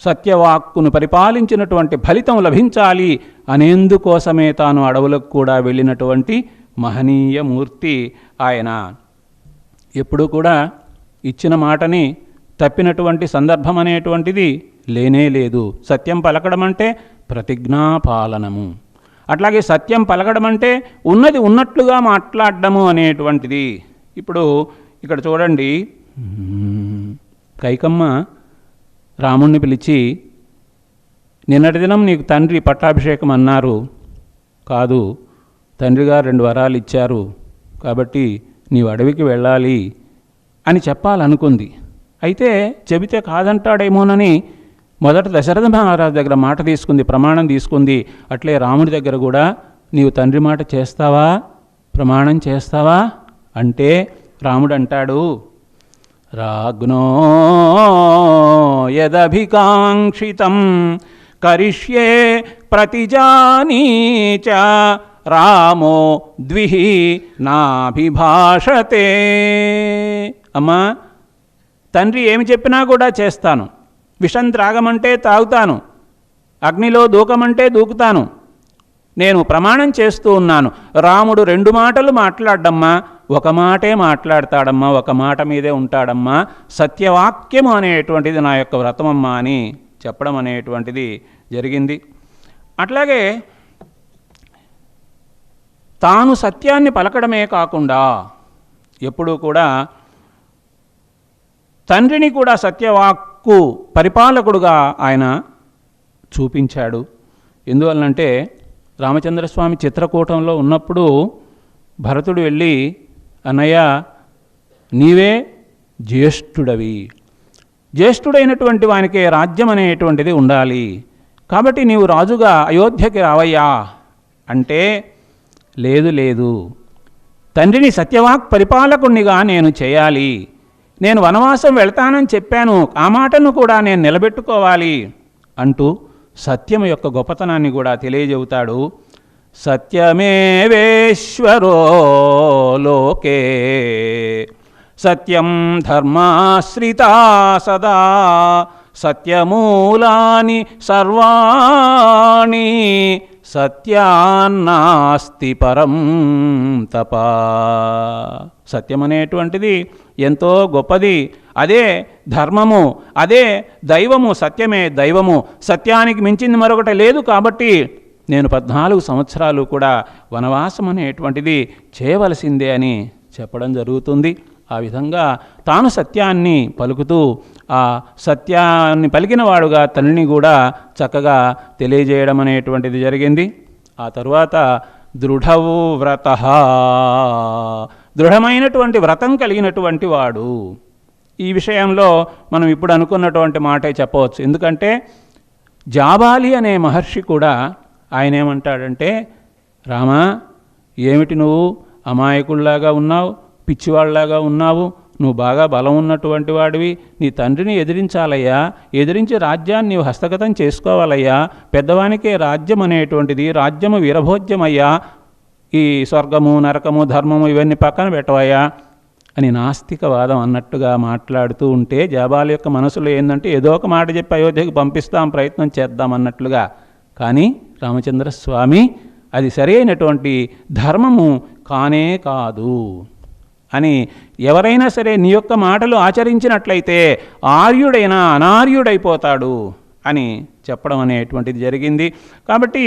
సత్యవాక్కును పరిపాలించినటువంటి ఫలితం లభించాలి అనేందుకోసమే తాను అడవులకు కూడా వెళ్ళినటువంటి మహనీయ మూర్తి ఆయన. ఎప్పుడూ కూడా ఇచ్చిన మాటని తప్పినటువంటి సందర్భం అనేటువంటిది లేనే లేదు. సత్యం పలకడం అంటే ప్రతిజ్ఞాపాలనము. అట్లాగే సత్యం పలకడం అంటే ఉన్నది ఉన్నట్లుగా మాట్లాడడము అనేటువంటిది. ఇప్పుడు ఇక్కడ చూడండి, కైకమ్మ రాముణ్ణి పిలిచి, నిన్నటి దినం నీకు తండ్రి పట్టాభిషేకం అన్నారు, కాదు తండ్రి గారు 2 వరాలు ఇచ్చారు, కాబట్టి నీవు అడవికి వెళ్ళాలి అని చెప్పాలనుకుంది. అయితే చెబితే కాదంటాడేమోనని మొదట దశరథ మహారాజు దగ్గర మాట తీసుకుంది, ప్రమాణం తీసుకుంది. అట్లే రాముడి దగ్గర కూడా నీవు తండ్రి మాట చేస్తావా, ప్రమాణం చేస్తావా అంటే రాముడు అంటాడు, రాగ్నో యదభికాంక్షితం కరిష్యే ప్రతిజానీచ రామో ద్విహి నాభిభాషతే. అమ్మా, తండ్రి ఏమి చెప్పినా కూడా చేస్తాను. విషం త్రాగమంటే తాగుతాను, అగ్నిలో దూకమంటే దూకుతాను. నేను ప్రమాణం చేస్తూ ఉన్నాను. రాముడు 2 మాటలు మాట్లాడమ్మా, ఒక మాటే మాట్లాడతాడమ్మా, ఒక మాట మీదే ఉంటాడమ్మా. సత్యవాక్యము అనేటువంటిది నా యొక్క వ్రతమమ్మా అని చెప్పడం అనేటువంటిది జరిగింది. అట్లాగే తాను సత్యాన్ని పలకడమే కాకుండా ఎప్పుడూ కూడా తండ్రిని కూడా సత్యవాక్కు పరిపాలకుడుగా ఆయన చూపించాడు. ఎందువలనంటే రామచంద్రస్వామి చిత్రకూటంలో ఉన్నప్పుడు భరతుడు వెళ్ళి, అన్నయ్య నీవే జ్యేష్ఠుడవి, జ్యేష్ఠుడైనటువంటి వానికే రాజ్యం అనేటువంటిది ఉండాలి, కాబట్టి నీవు రాజుగా అయోధ్యకి రావయ్యా అంటే, లేదు లేదు, తండ్రిని సత్యవాక్ పరిపాలకుణ్ణిగా నేను చేయాలి, నేను వనవాసం వెళ్తానని చెప్పాను, ఆ మాటను కూడా నేను నిలబెట్టుకోవాలి అంటూ సత్యం యొక్క గొప్పతనాన్ని కూడా తెలియజెబుతాడు. సత్యమేవేశ్వరో లోకే సత్యం ధర్మాశ్రితా సదా సత్యమూలాని సర్వాణి సత్యాన్నాస్తి పరం తపా. సత్యం అనేటువంటిది ఎంతో గొప్పది, అదే ధర్మము, అదే దైవము. సత్యమే దైవము, సత్యానికి మించింది మరొకటి లేదు. కాబట్టి నేను 14 సంవత్సరాలు కూడా వనవాసం అనేటువంటిది చేయవలసిందే అని చెప్పడం జరుగుతుంది. ఆ విధంగా తాను సత్యాన్ని పలుకుతూ ఆ సత్యాన్ని పలికిన వాడుగా తల్లిని కూడా చక్కగా తెలియజేయడం అనేటువంటిది జరిగింది. ఆ తరువాత దృఢవు వ్రత, దృఢమైనటువంటి వ్రతం కలిగినటువంటి వాడు. ఈ విషయంలో మనం ఇప్పుడు అనుకున్నటువంటి మాటే చెప్పవచ్చు. ఎందుకంటే జాబాలి అనే మహర్షి కూడా ఆయన ఏమంటాడంటే, రామా, ఏమిటి నువ్వు అమాయకుల్లాగా ఉన్నావు, పిచ్చివాళ్లాగా ఉన్నావు, నువ్వు బాగా బలం ఉన్నటువంటి వాడివి, నీ తండ్రిని ఎదిరించాలయ్యా, ఎదిరించి రాజ్యాన్ని నీవు హస్తగతం చేసుకోవాలయ్యా, పెద్దవానికే రాజ్యం అనేటువంటిది, రాజ్యము వీరభోజ్యమయ్యా, ఈ స్వర్గము నరకము ధర్మము ఇవన్నీ పక్కన పెట్టవయ్యా అని నాస్తికవాదం అన్నట్టుగా మాట్లాడుతూ ఉంటే జాబాలి యొక్క మనసులో ఏంటంటే ఏదో ఒక మాట చెప్పి అయోధ్యకు పంపిస్తాం, ప్రయత్నం చేద్దాం అన్నట్లుగా. కానీ రామచంద్రస్వామి అది సరైనటువంటి ధర్మము కానే కాదు అని, ఎవరైనా సరే నీ యొక్క మాటలు ఆచరించినట్లయితే ఆర్యుడైనా అనార్యుడైపోతాడు అని చెప్పడం అనేటువంటిది జరిగింది. కాబట్టి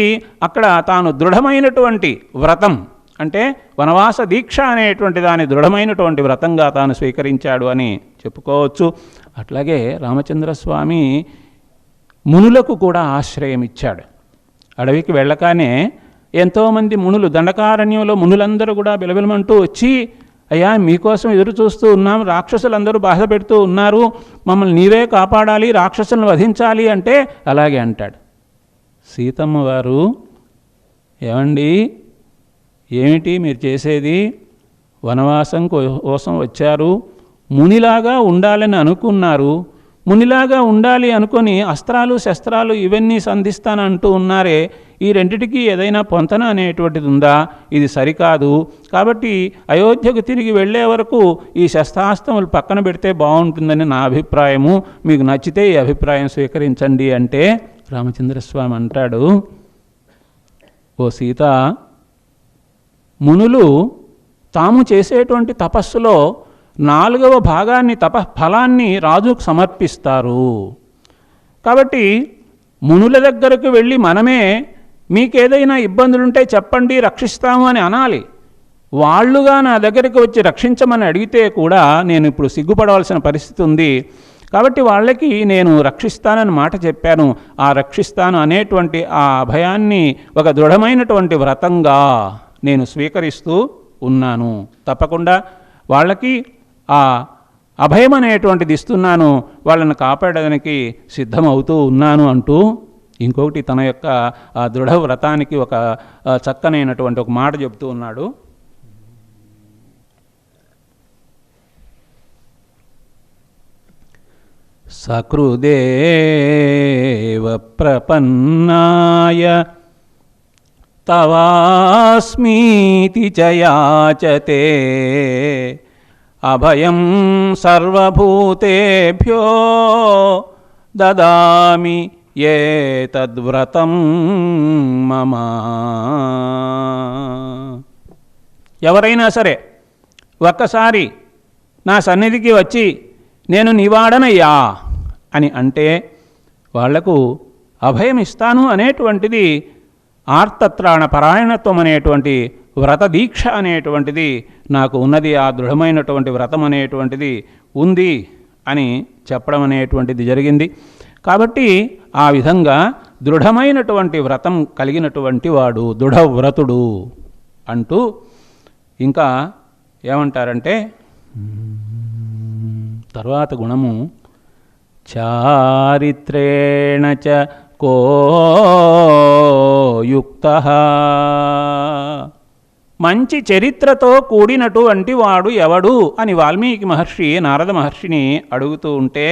అక్కడ తాను దృఢమైనటువంటి వ్రతం అంటే వనవాస దీక్ష అనేటువంటి దాని దృఢమైనటువంటి వ్రతంగా తాను స్వీకరించాడు అని చెప్పుకోవచ్చు. అట్లాగే రామచంద్రస్వామి మునులకు కూడా ఆశ్రయం ఇచ్చాడు. అడవికి వెళ్ళగానే ఎంతోమంది మునులు, దండకారణ్యంలో మునులందరూ కూడా బిలబిలమంటూ వచ్చి, అయ్యా మీకోసం ఎదురు చూస్తూ ఉన్నాం, రాక్షసులందరూ బాధ పెడుతూ ఉన్నారు, మమ్మల్ని నీవే కాపాడాలి, రాక్షసులను వధించాలి అంటే అలాగే అంటాడు. సీతమ్మ వారు, ఏమండి ఏమిటి మీరు చేసేది, వనవాసం కోసం వచ్చారు, మునిలాగా ఉండాలని అనుకున్నారు, మునిలాగా ఉండాలి అనుకొని అస్త్రాలు శస్త్రాలు ఇవన్నీ సంధిస్తానంటూ ఉన్నారే, ఈ రెండిటికి ఏదైనా పొంతన అనేటువంటిది ఉందా, ఇది సరికాదు, కాబట్టి అయోధ్యకు తిరిగి వెళ్ళే వరకు ఈ శస్త్రాస్త్రములు పక్కన పెడితే బాగుంటుందని నా అభిప్రాయము, మీకు నచ్చితే ఈ అభిప్రాయం స్వీకరించండి అంటే రామచంద్రస్వామి అంటాడు, ఓ సీత, మునులు తాము చేసేటువంటి తపస్సులో 4వ భాగాన్ని తపఫలాన్ని రాజుకు సమర్పిస్తారు. కాబట్టి మునుల దగ్గరకు వెళ్ళి మనమే మీకేదైనా ఇబ్బందులుంటే చెప్పండి రక్షిస్తాము అని అనాలి. వాళ్ళుగా నా దగ్గరికి వచ్చి రక్షించమని అడిగితే కూడా నేను ఇప్పుడు సిగ్గుపడవలసిన పరిస్థితి ఉంది. కాబట్టి వాళ్ళకి నేను రక్షిస్తానని మాట చెప్పాను. ఆ రక్షిస్తాను అనేటువంటి ఆ అభయాన్ని ఒక దృఢమైనటువంటి వ్రతంగా నేను స్వీకరిస్తూ ఉన్నాను. తప్పకుండా వాళ్ళకి ఆ అభయం అనేటువంటిది ఇస్తున్నాను, వాళ్ళని కాపాడడానికి సిద్ధమవుతూ ఉన్నాను అంటూ ఇంకొకటి తన యొక్క ఆ దృఢ వ్రతానికి ఒక చక్కనైనటువంటి ఒక మాట చెబుతూ ఉన్నాడు. సకృదేవ ప్రపన్నాయ తవాస్మీతి చ యాచతే అభయం సర్వభూతేభ్యో దదామి ఏతద్వ్రతం మమ. ఎవరైనా సరే ఒక్కసారి నా సన్నిధికి వచ్చి నేను నివాడనయ్యా అని అంటే వాళ్లకు అభయం ఇస్తాను అనేటువంటిది ఆర్తత్రాణ పరాయణత్వం అనేటువంటి వ్రత దీక్ష అనేటువంటిది నాకు ఉన్నది, ఆ దృఢమైనటువంటి వ్రతం అనేటువంటిది ఉంది అని చెప్పడం అనేటువంటిది జరిగింది. కాబట్టి ఆ విధంగా దృఢమైనటువంటి వ్రతం కలిగినటువంటి వాడు దృఢవ్రతుడు అంటూ ఇంకా ఏమంటారంటే తర్వాత గుణము చారిత్రేణ చ కో యుక్తః, మంచి చరిత్రతో కూడినటువంటి వాడు ఎవడు అని వాల్మీకి మహర్షి నారద మహర్షిని అడుగుతూ ఉంటే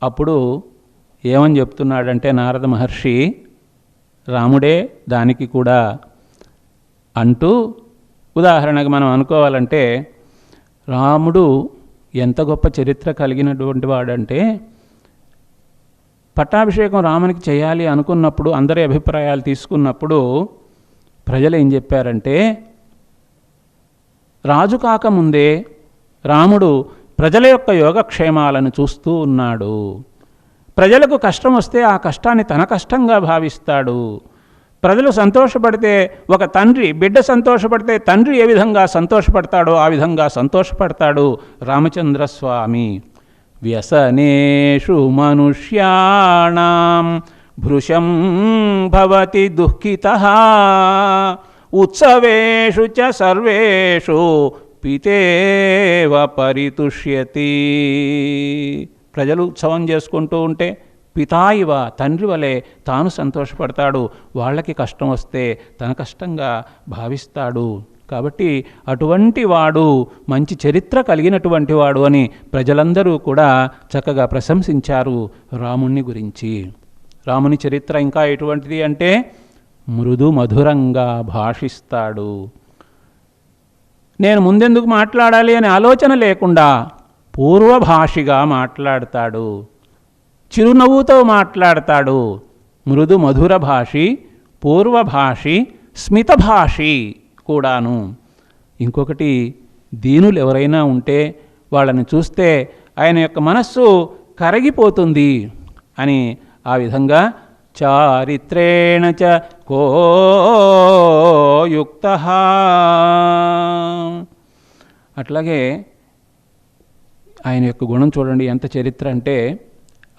అప్పుడు ఏమని చెప్తున్నాడంటే నారద మహర్షి రాముడే దానికి కూడా అంటూ, ఉదాహరణకు మనం అనుకోవాలంటే రాముడు ఎంత గొప్ప చరిత్ర కలిగినటువంటి వాడంటే పట్టాభిషేకం రామునికి చేయాలి అనుకున్నప్పుడు అందరి అభిప్రాయాలు తీసుకున్నప్పుడు ప్రజలు ఏం చెప్పారంటే రాజు కాకముందే రాముడు ప్రజల యొక్క యోగక్షేమాలను చూస్తూ ఉన్నాడు, ప్రజలకు కష్టం వస్తే ఆ కష్టాన్ని తన కష్టంగా భావిస్తాడు, ప్రజలు సంతోషపడితే, ఒక తండ్రి బిడ్డ సంతోషపడితే తండ్రి ఏ విధంగా సంతోషపడతాడో ఆ విధంగా సంతోషపడతాడు రామచంద్రస్వామి. వ్యసనేషు మనుష్యాణం భృశం భవతి దుఃఖితః ఉత్సవేషు చ సర్వేషు పితేవ పరితుష్యతి. ప్రజలు ఉత్సవం చేసుకుంటూ ఉంటే పితాయివ తండ్రి వలె తాను సంతోషపడతాడు. వాళ్ళకి కష్టం వస్తే తన కష్టంగా భావిస్తాడు. కాబట్టి అటువంటి వాడు మంచి చరిత్ర కలిగినటువంటి వాడు అని ప్రజలందరూ కూడా చక్కగా ప్రశంసించారు రాముణ్ణి గురించి. రాముని చరిత్ర ఇంకా ఎటువంటిది అంటే మృదు మధురంగా భాషిస్తాడు. నేను ముందెందుకు మాట్లాడాలి అనే ఆలోచన లేకుండా పూర్వభాషిగా మాట్లాడతాడు, చిరునవ్వుతో మాట్లాడతాడు. మృదు మధుర భాషి, పూర్వభాషి, స్మితభాషి కూడాను. ఇంకొకటి, దీనులు ఎవరైనా ఉంటే వాళ్ళని చూస్తే ఆయన యొక్క మనస్సు కరగిపోతుంది అని ఆ విధంగా చారిత్రేణ చ కో యుక్తః. అట్లాగే ఆయన యొక్క గుణం చూడండి ఎంత చరిత్ర అంటే,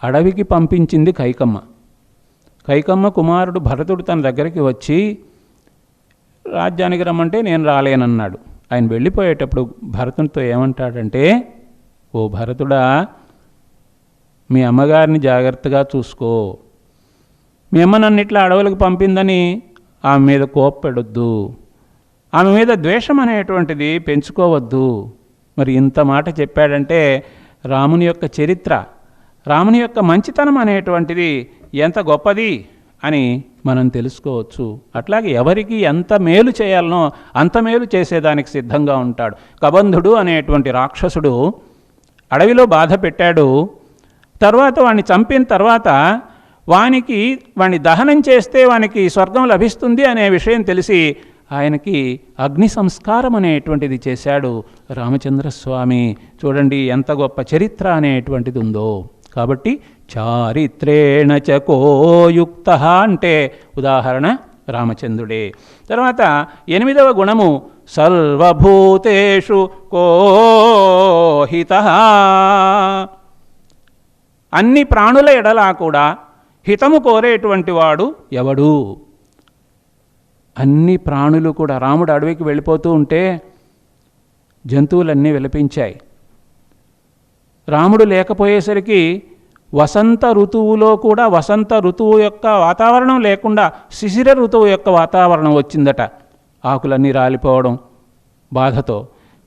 అడవికి పంపించింది కైకమ్మ. కైకమ్మ కుమారుడు భరతుడు తన దగ్గరికి వచ్చి రాజ్యానికి రమ్మంటే నేను రాలేనన్నాడు. ఆయన వెళ్ళిపోయేటప్పుడు భరతునితో ఏమంటాడంటే, ఓ భరతుడా, మీ అమ్మగారిని జాగ్రత్తగా చూసుకో. మీ అమ్మ నన్ను ఇట్లా అడవులకు పంపిందని ఆమె మీద కోప్పడొద్దు, ఆమె మీద ద్వేషం అనేటువంటిది పెంచుకోవద్దు. మరి ఇంత మాట చెప్పాడంటే రాముని యొక్క చరిత్ర, రాముని యొక్క మంచితనం అనేటువంటిది ఎంత గొప్పది అని మనం తెలుసుకోవచ్చు. అట్లాగే ఎవరికి ఎంత మేలు చేయాలనో అంత మేలు చేసేదానికి సిద్ధంగా ఉంటాడు. కబంధుడు అనేటువంటి రాక్షసుడు అడవిలో బాధ పెట్టాడు. తర్వాత వాడిని చంపిన తర్వాత వాడిని దహనం చేస్తే వానికి స్వర్గం లభిస్తుంది అనే విషయం తెలిసి ఆయనకి అగ్ని సంస్కారం అనేటువంటిది చేశాడు రామచంద్రస్వామి. చూడండి ఎంత గొప్ప చరిత్ర అనేటువంటిది ఉందో. కాబట్టి చారిత్రేణ చ కో యుక్తః అంటే ఉదాహరణ రామచంద్రుడే. తర్వాత 8వ గుణము సర్వభూతేషు కో హితః. అన్ని ప్రాణుల ఎడలా కూడా హితము కోరేటువంటి వాడు ఎవడు? అన్ని ప్రాణులు కూడా, రాముడు అడవికి వెళ్ళిపోతూ ఉంటే జంతువులన్నీ విలపించాయి. రాముడు లేకపోయేసరికి వసంత ఋతువులో కూడా వసంత ఋతువు యొక్క వాతావరణం లేకుండా శిశిర ఋతువు యొక్క వాతావరణం వచ్చిందట, ఆకులన్నీ రాలిపోవడం బాధతో.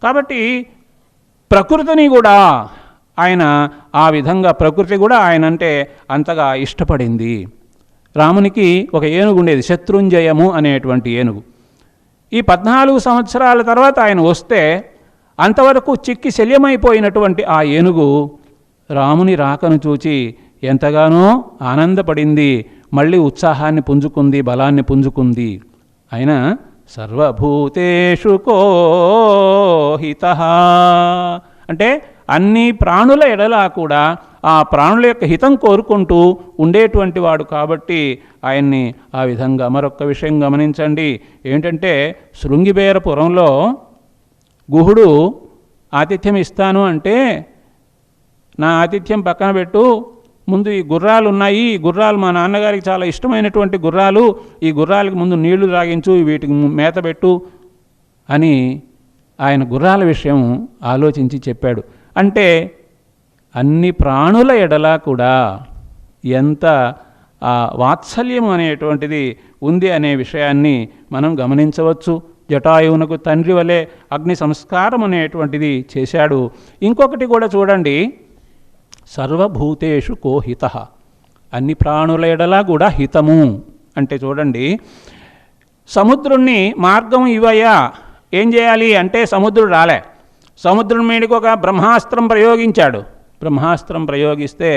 కాబట్టి ప్రకృతిని కూడా ఆయన ఆ విధంగా, ప్రకృతి కూడా ఆయన అంటే అంతగా ఇష్టపడింది. రామునికి ఒక ఏనుగు ఉండేది, శత్రుంజయము అనేటువంటి ఏనుగు. ఈ 14 సంవత్సరాల తర్వాత ఆయన వస్తే అంతవరకు చిక్కి శల్యమైపోయినటువంటి ఆ ఏనుగు రాముని రాకను చూచి ఎంతగానో ఆనందపడింది, మళ్ళీ ఉత్సాహాన్ని పుంజుకుంది, బలాన్ని పుంజుకుంది. ఆయన సర్వభూతేషు కో హితః అంటే అన్ని ప్రాణుల ఎడలా కూడా ఆ ప్రాణుల యొక్క హితం కోరుకుంటూ ఉండేటువంటి వాడు. కాబట్టి ఆయన్ని ఆ విధంగా. మరొక విషయం గమనించండి, ఏంటంటే శృంగిబేరపురంలో గుహుడు ఆతిథ్యం ఇస్తాను అంటే, నా ఆతిథ్యం పక్కన పెట్టు, ముందు ఈ గుర్రాలు ఉన్నాయి, ఈ గుర్రాలు మా నాన్నగారికి చాలా ఇష్టమైనటువంటి గుర్రాలు, ఈ గుర్రాలకు ముందు నీళ్లు తాగించు, వీటికి మేత పెట్టు అని ఆయన గుర్రాల విషయం ఆలోచించి చెప్పాడు. అంటే అన్ని ప్రాణుల ఎడలా కూడా ఎంత వాత్సల్యం అనేటువంటిది ఉంది అనే విషయాన్ని మనం గమనించవచ్చు. జటాయువునకు తండ్రి వలె అగ్ని సంస్కారం అనేటువంటిది చేశాడు. ఇంకొకటి కూడా చూడండి, సర్వభూతేషు కో హితః అన్ని ప్రాణుల ఎడలా కూడా హితము అంటే చూడండి, సముద్రుణ్ణి మార్గం ఇవ్వయ్యా, ఏం చేయాలి అంటే సముద్రుడు రాలే, సముద్రం మీదకి ఒక బ్రహ్మాస్త్రం ప్రయోగించాడు, బ్రహ్మాస్త్రం ప్రయోగిస్తే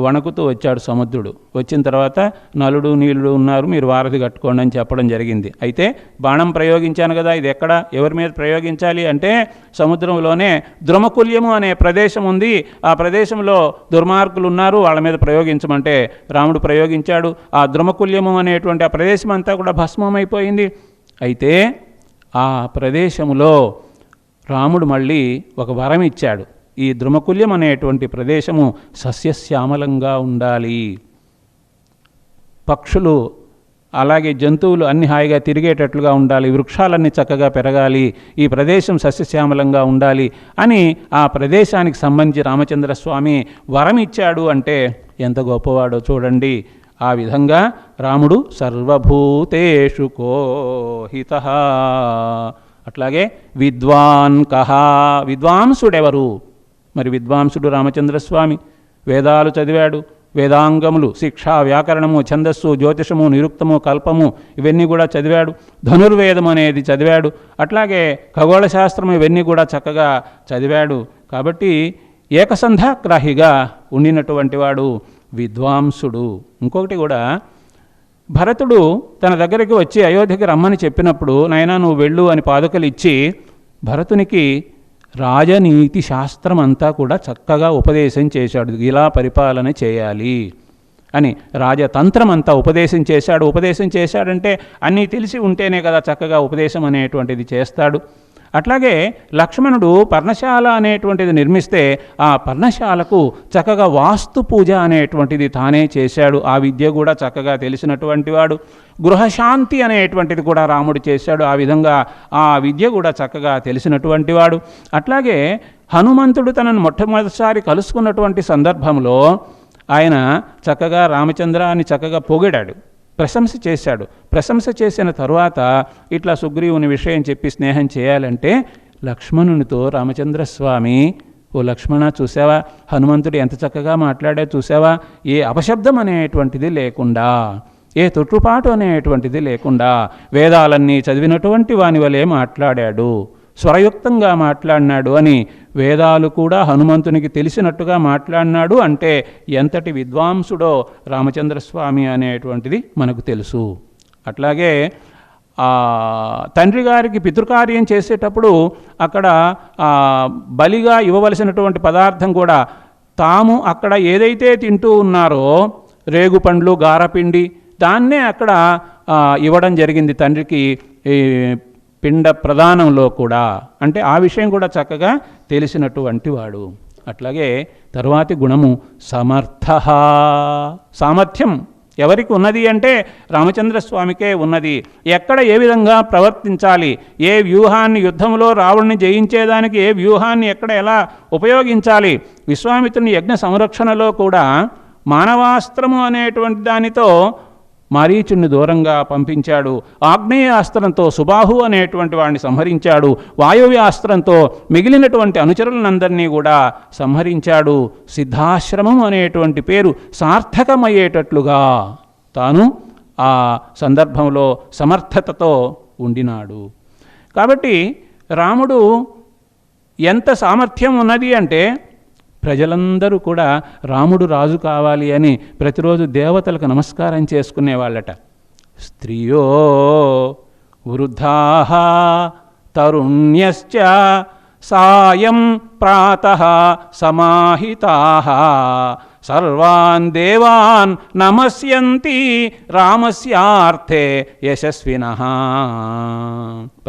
వణుకుతూ వచ్చాడు సముద్రుడు. వచ్చిన తర్వాత నలుడు నీళ్లు ఉన్నారు, మీరు వారధి కట్టుకోండి అని చెప్పడం జరిగింది. అయితే బాణం ప్రయోగించాను కదా, ఇది ఎక్కడ ఎవరి మీద ప్రయోగించాలి అంటే సముద్రంలోనే ద్రుమకుల్యము అనే ప్రదేశం ఉంది, ఆ ప్రదేశంలో దుర్మార్గులు ఉన్నారు, వాళ్ళ మీద ప్రయోగించమంటే రాముడు ప్రయోగించాడు. ఆ ద్రుమకుల్యము అనేటువంటి ఆ ప్రదేశం అంతా కూడా భస్మమైపోయింది. అయితే ఆ ప్రదేశంలో రాముడు మళ్ళీ ఒక వరం ఇచ్చాడు. ఈ ద్రుమకుల్యం అనేటువంటి ప్రదేశము సస్యశ్యామలంగా ఉండాలి, పక్షులు అలాగే జంతువులు అన్ని హాయిగా తిరిగేటట్లుగా ఉండాలి, వృక్షాలన్నీ చక్కగా పెరగాలి, ఈ ప్రదేశం సస్యశ్యామలంగా ఉండాలి అని ఆ ప్రదేశానికి సంబంధించి రామచంద్రస్వామి వరం ఇచ్చాడు. అంటే ఎంత గొప్పవాడో చూడండి. ఆ విధంగా రాముడు సర్వభూతేషు కోహితః. అట్లాగే విద్వాన్ కహ, విద్వాంసుడెవరు? మరి విద్వాంసుడు రామచంద్రస్వామి. వేదాలు చదివాడు, వేదాంగములు శిక్ష, వ్యాకరణము, ఛందస్సు, జ్యోతిషము, నిరుక్తము, కల్పము ఇవన్నీ కూడా చదివాడు. ధనుర్వేదం అనేది చదివాడు. అట్లాగే ఖగోళ శాస్త్రం ఇవన్నీ కూడా చక్కగా చదివాడు. కాబట్టి ఏకసంధాగ్రాహిగా ఉండినటువంటి వాడు విద్వాంసుడు. ఇంకొకటి కూడా, భరతుడు తన దగ్గరికి వచ్చి అయోధ్యకి రమ్మని చెప్పినప్పుడు నాయనా నువ్వు వెళ్ళు అని పాదుకలు ఇచ్చి భరతునికి రాజనీతి శాస్త్రం అంతా కూడా చక్కగా ఉపదేశం చేశాడు. ఇలా పరిపాలన చేయాలి అని రాజతంత్రం అంతా ఉపదేశం చేశాడు. ఉపదేశం చేశాడంటే అన్నీ తెలిసి ఉంటేనే కదా చక్కగా ఉపదేశం అనేటువంటిది చేస్తాడు. అట్లాగే లక్ష్మణుడు పర్ణశాల అనేటువంటిది నిర్మిస్తే ఆ పర్ణశాలకు చక్కగా వాస్తు పూజ అనేటువంటిది తానే చేశాడు. ఆ విద్య కూడా చక్కగా తెలిసినటువంటి వాడు. గృహశాంతి అనేటువంటిది కూడా రాముడు చేశాడు. ఆ విధంగా ఆ విద్య కూడా చక్కగా తెలిసినటువంటి వాడు. అట్లాగే హనుమంతుడు తనను మొట్టమొదటిసారి కలుసుకున్నటువంటి సందర్భంలో ఆయన చక్కగా రామచంద్ర అని చక్కగా పొగిడాడు, ప్రశంస చేశాడు. ప్రశంస చేసిన తరువాత ఇట్లా సుగ్రీవుని విషయం చెప్పి స్నేహం చేయాలంటే లక్ష్మణునితో రామచంద్రస్వామి, ఓ లక్ష్మణ చూసావా హనుమంతుడు ఎంత చక్కగా మాట్లాడా చూసావా, ఏ అపశబ్దం అనేటువంటిది లేకుండా, ఏ తొట్టుపాటు అనేటువంటిది లేకుండా వేదాలన్నీ చదివినటువంటి వాని వలె మాట్లాడాడు, స్వరయుక్తంగా మాట్లాడినాడు అని వేదాలు కూడా హనుమంతునికి తెలిసినట్టుగా మాట్లాడినాడు. అంటే ఎంతటి విద్వాంసుడో రామచంద్రస్వామి అనేటువంటిది మనకు తెలుసు. అట్లాగే తండ్రి గారికి పితృకార్యం చేసేటప్పుడు అక్కడ బలిగా ఇవ్వవలసినటువంటి పదార్థం కూడా తాము అక్కడ ఏదైతే తింటూ ఉన్నారో రేగుపండ్లు, గారపిండి, దాన్నే అక్కడ ఇవ్వడం జరిగింది తండ్రికి పిండ ప్రదానంలో కూడా. అంటే ఆ విషయం కూడా చక్కగా తెలిసినటువంటి వాడు. అట్లాగే తరువాతి గుణము సమర్థ. సామర్థ్యం ఎవరికి ఉన్నది అంటే రామచంద్రస్వామికే ఉన్నది. ఎక్కడ ఏ విధంగా ప్రవర్తించాలి, ఏ వ్యూహాన్ని యుద్ధంలో రావణ్ణి జయించేదానికి ఏ వ్యూహాన్ని ఎక్కడ ఎలా ఉపయోగించాలి. విశ్వామిత్రుని యజ్ఞ సంరక్షణలో కూడా మానవాస్త్రము అనేటువంటి దానితో మారీచుణ్ణి దూరంగా పంపించాడు. ఆగ్నేయాస్త్రంతో సుబాహు అనేటువంటి వాడిని సంహరించాడు. వాయువ్యాస్త్రంతో మిగిలినటువంటి అనుచరులందరినీ కూడా సంహరించాడు. సిద్ధాశ్రమం అనేటువంటి పేరు సార్థకమయ్యేటట్లుగా తాను ఆ సందర్భంలో సమర్థతతో ఉండినాడు. కాబట్టి రాముడు ఎంత సామర్థ్యం ఉన్నది అంటే ప్రజలందరూ కూడా రాముడు రాజు కావాలి అని ప్రతిరోజు దేవతలకు నమస్కారం చేసుకునేవాళ్ళట. స్త్రియో వృద్ధాః తరుణ్యశ్చ సాయం ప్రాతః సమాహితాః సర్వాన్ దేవాన్ నమస్యంతి రామస్యార్థే యశస్వినః.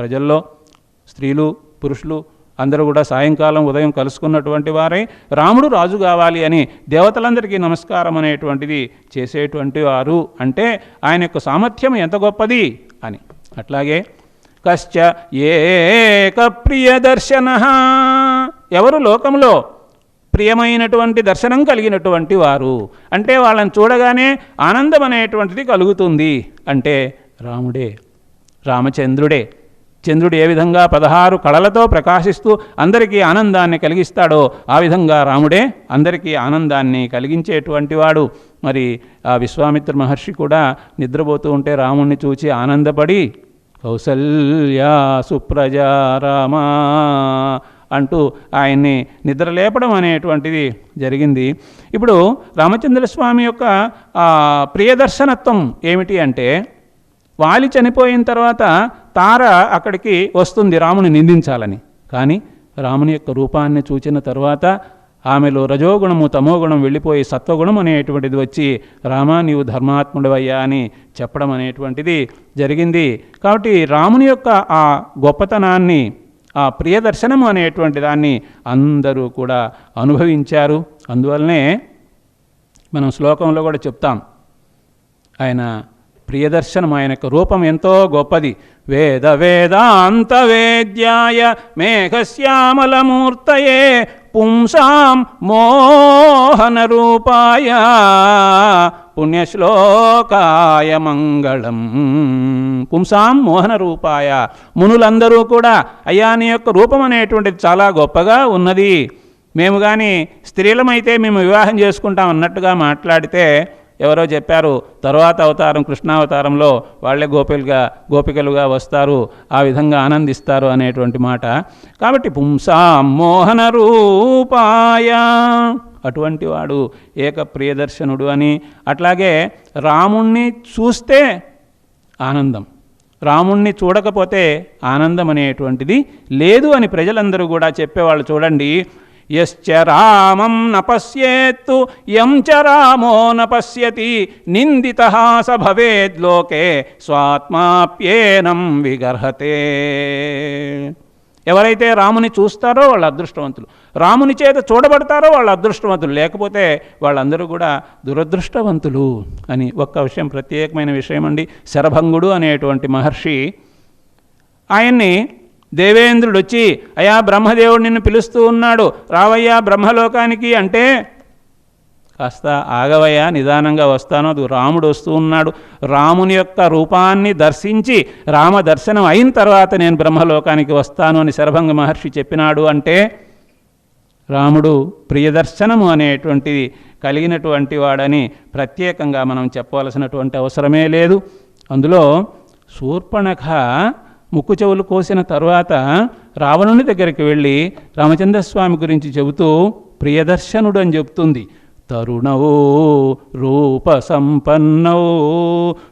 ప్రజల్లో స్త్రీలు, పురుషులు అందరూ కూడా సాయంకాలం ఉదయం కలుసుకున్నటువంటి వారే రాముడు రాజు కావాలి అని దేవతలందరికీ నమస్కారం అనేటువంటిది చేసేటువంటి వారు. అంటే ఆయన యొక్క సామర్థ్యం ఎంత గొప్పది అని. అట్లాగే కశ్చ ఏక ప్రియ దర్శన, ఎవరు లోకంలో ప్రియమైనటువంటి దర్శనం కలిగినటువంటి వారు అంటే వాళ్ళని చూడగానే ఆనందం అనేటువంటిది కలుగుతుంది అంటే రాముడే, రామచంద్రుడే. చంద్రుడు ఏ విధంగా 16 కళలతో ప్రకాశిస్తూ అందరికీ ఆనందాన్ని కలిగిస్తాడో ఆ విధంగా రాముడే అందరికీ ఆనందాన్ని కలిగించేటువంటి వాడు. మరి ఆ విశ్వామిత్ర మహర్షి కూడా నిద్రపోతూ ఉంటే రాముణ్ణి చూచి ఆనందపడి కౌసల్యా సుప్రజా రామ అంటూ ఆయన్ని నిద్రలేపడం అనేటువంటిది జరిగింది. ఇప్పుడు రామచంద్రస్వామి యొక్క ప్రియదర్శనత్వం ఏమిటి అంటే, వాలి చనిపోయిన తర్వాత తార అక్కడికి వస్తుంది రాముని నిందించాలని. కానీ రాముని యొక్క రూపాన్ని చూచిన తర్వాత ఆమెలో రజోగుణము తమోగుణం వెళ్ళిపోయి సత్వగుణం అనేటువంటిది వచ్చి రామా నీవు ధర్మాత్ముడవయ్యా అని చెప్పడం అనేటువంటిది జరిగింది. కాబట్టి రాముని యొక్క ఆ గొప్పతనాన్ని, ఆ ప్రియదర్శనము అనేటువంటి దాన్ని అందరూ కూడా అనుభవించారు. అందువల్లనే మనం శ్లోకంలో కూడా చెప్తాం, ఆయన ప్రియదర్శనం, ఆయన యొక్క రూపం ఎంతో గొప్పది. వేద వేదాంత వేద్యాయ మేఘశ్యామలమూర్తయే పుంసాం మోహన రూపాయ పుణ్యశ్లోకాయ మంగళం. పుంసాం మోహన రూపాయ, మునులందరూ కూడా అయ్యా నీ యొక్క రూపం అనేటువంటిది చాలా గొప్పగా ఉన్నది, మేము కానీ స్త్రీలమైతే మేము వివాహం చేసుకుంటాం అన్నట్టుగా మాట్లాడితే ఎవరో చెప్పారు, తర్వాత అవతారం కృష్ణావతారంలో వాళ్ళే గోపికలుగా వస్తారు, ఆ విధంగా ఆనందిస్తారు అనేటువంటి మాట. కాబట్టి పుంసాం మోహన రూపాయ, అటువంటి వాడు ఏక ప్రియదర్శనుడు అని. అట్లాగే రాముణ్ణి చూస్తే ఆనందం, రాముణ్ణి చూడకపోతే ఆనందం అనేటువంటిది లేదు అని ప్రజలందరూ కూడా చెప్పేవాళ్ళు. చూడండి, యశ్చ రామం న పశ్యేత్తు యం చ రామో న పశ్యతి నిందితః స భవేద్లోకే స్వాత్మాప్యేనం విగర్హతే. ఎవరైతే రాముని చూస్తారో వాళ్ళు అదృష్టవంతులు, రాముని చేత చూడబడతారో వాళ్ళు అదృష్టవంతులు, లేకపోతే వాళ్ళందరూ కూడా దురదృష్టవంతులు అని ఒక్క విషయం, ప్రత్యేకమైన విషయం అండి. శరభంగుడు అనేటువంటి మహర్షి, ఆయన్ని దేవేంద్రుడు వచ్చి అయ్యా బ్రహ్మదేవుడు నిన్ను పిలుస్తూ ఉన్నాడు, రావయ్యా బ్రహ్మలోకానికి అంటే, కాస్త ఆగవయ్యా నిదానంగా వస్తాను, అది రాముడు వస్తూ ఉన్నాడు, రాముని యొక్క రూపాన్ని దర్శించి రామ దర్శనం అయిన తర్వాత నేను బ్రహ్మలోకానికి వస్తాను అని శరభంగ మహర్షి చెప్పినాడు. అంటే రాముడు ప్రియదర్శనము అనేటువంటిది కలిగినటువంటి వాడని ప్రత్యేకంగా మనం చెప్పవలసినటువంటి అవసరమే లేదు. అందులో శూర్పణఖ ముక్కు చెవులు కోసిన తరువాత రావణుని దగ్గరికి వెళ్ళి రామచంద్రస్వామి గురించి చెబుతూ ప్రియదర్శనుడు అని చెప్తుంది. తరుణౌ రూప సంపన్నౌ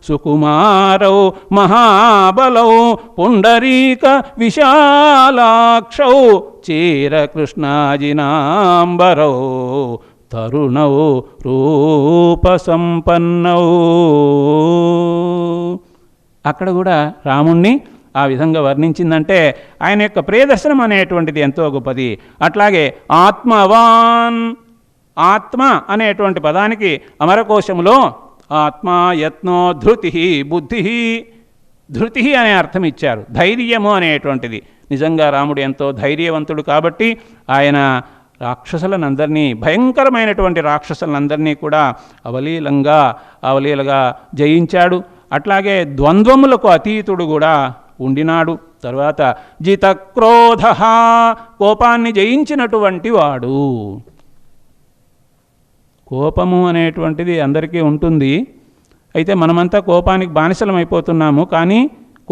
సుకుమారౌ మహాబలౌ పుండరీక విశాలాక్షౌ చీరకృష్ణాజినాంబరౌ తరుణౌ రూప సంపన్నౌ. అక్కడ కూడా రాముణ్ణి ఆ విధంగా వర్ణించిందంటే ఆయన యొక్క ప్రియదర్శనం అనేటువంటిది ఎంతో గొప్పది. అట్లాగే ఆత్మవాన్, ఆత్మ అనేటువంటి పదానికి అమరకోశములో ఆత్మ యత్నో ధృతి బుద్ధి, ధృతి అనే అర్థం ఇచ్చారు, ధైర్యము అనేటువంటిది. నిజంగా రాముడు ఎంతో ధైర్యవంతుడు కాబట్టి ఆయన రాక్షసులనందరినీ, భయంకరమైనటువంటి రాక్షసులందరినీ కూడా అవలీలగా జయించాడు. అట్లాగే ద్వంద్వములకు అతీతుడు కూడా ఉండినాడు. తర్వాత జితక్రోధ, కోపాన్ని జయించినటువంటి వాడు. కోపము అనేటువంటిది అందరికీ ఉంటుంది, అయితే మనమంతా కోపానికి బానిసలమైపోతున్నాము. కానీ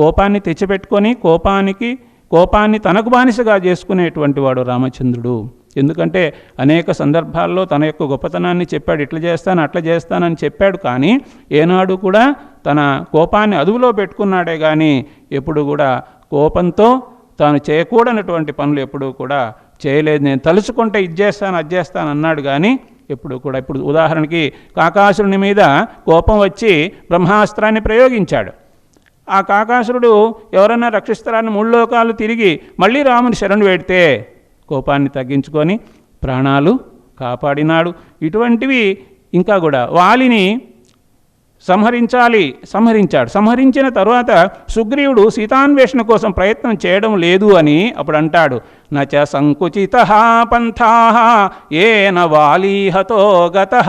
కోపాన్ని తెచ్చిపెట్టుకొని కోపాన్ని తనకు బానిసగా చేసుకునేటువంటి వాడు రామచంద్రుడు. ఎందుకంటే అనేక సందర్భాల్లో తన యొక్క గొప్పతనాన్ని చెప్పాడు, ఇట్లా చేస్తాను అట్లా చేస్తానని చెప్పాడు. కానీ ఏనాడు కూడా తన కోపాన్ని అదుపులో పెట్టుకున్నాడే కానీ ఎప్పుడు కూడా కోపంతో తాను చేయకూడనటువంటి పనులు ఎప్పుడూ కూడా చేయలేదు. నేను తలుచుకుంటే ఇది చేస్తాను అది చేస్తాను అన్నాడు కానీ ఎప్పుడు కూడా. ఇప్పుడు ఉదాహరణకి కాకాసురుని మీద కోపం వచ్చి బ్రహ్మాస్త్రాన్ని ప్రయోగించాడు. ఆ కాకాసురుడు ఎవరన్నా రక్షిస్తారని 3 లోకాలు తిరిగి మళ్ళీ రాముని శరణు వేడితే కోపాన్ని తగ్గించుకొని ప్రాణాలు కాపాడినాడు. ఇటువంటివి ఇంకా కూడా వాలిని సంహరించాడు. సంహరించిన తరువాత సుగ్రీవుడు సీతాన్వేషణ కోసం ప్రయత్నం చేయడం లేదు అని అప్పుడు అంటాడు. నచ సంకుచితః పంథాః ఏన వాలీహతో గతః.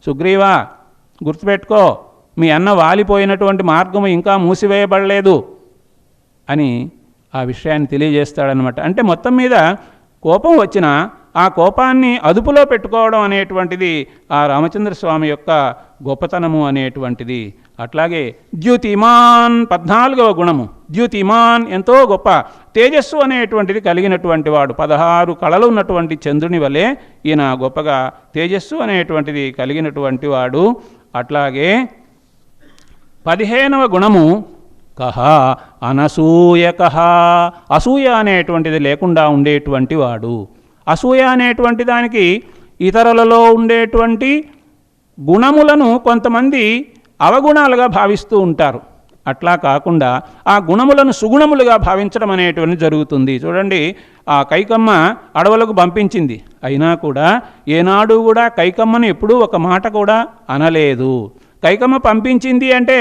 సుగ్రీవా గుర్తుపెట్టుకో, మీ అన్న వాలిపోయినటువంటి మార్గము ఇంకా మూసివేయబడలేదు అని ఆ విషయాన్ని తెలియజేస్తాడనమాట. అంటే మొత్తం మీద కోపం వచ్చినా ఆ కోపాన్ని అదుపులో పెట్టుకోవడం అనేటువంటిది ఆ రామచంద్ర స్వామి యొక్క గొప్పతనము అనేటువంటిది. అట్లాగే ద్యుతిమాన్ 14వ గుణము. ద్యుతిమాన్ ఎంతో గొప్ప తేజస్సు అనేటువంటిది కలిగినటువంటి వాడు. 16 కళలు ఉన్నటువంటి చంద్రుని వలె ఈయన గొప్పగా తేజస్సు అనేటువంటిది కలిగినటువంటి వాడు. అట్లాగే 15వ గుణము కహ అనసూయకహ, అసూయ అనేటువంటిది లేకుండా ఉండేటువంటి వాడు. అసూయ అనేటువంటి దానికి ఇతరులలో ఉండేటువంటి గుణములను కొంతమంది అవగుణాలుగా భావిస్తూ ఉంటారు. అట్లా కాకుండా ఆ గుణములను సుగుణములుగా భావించడం అనేటువంటి జరుగుతుంది. చూడండి, ఆ కైకమ్మ అడవులకు పంపించింది, అయినా కూడా ఏనాడు కూడా కైకమ్మను ఎప్పుడూ ఒక మాట కూడా అనలేదు. కైకమ్మ పంపించింది అంటే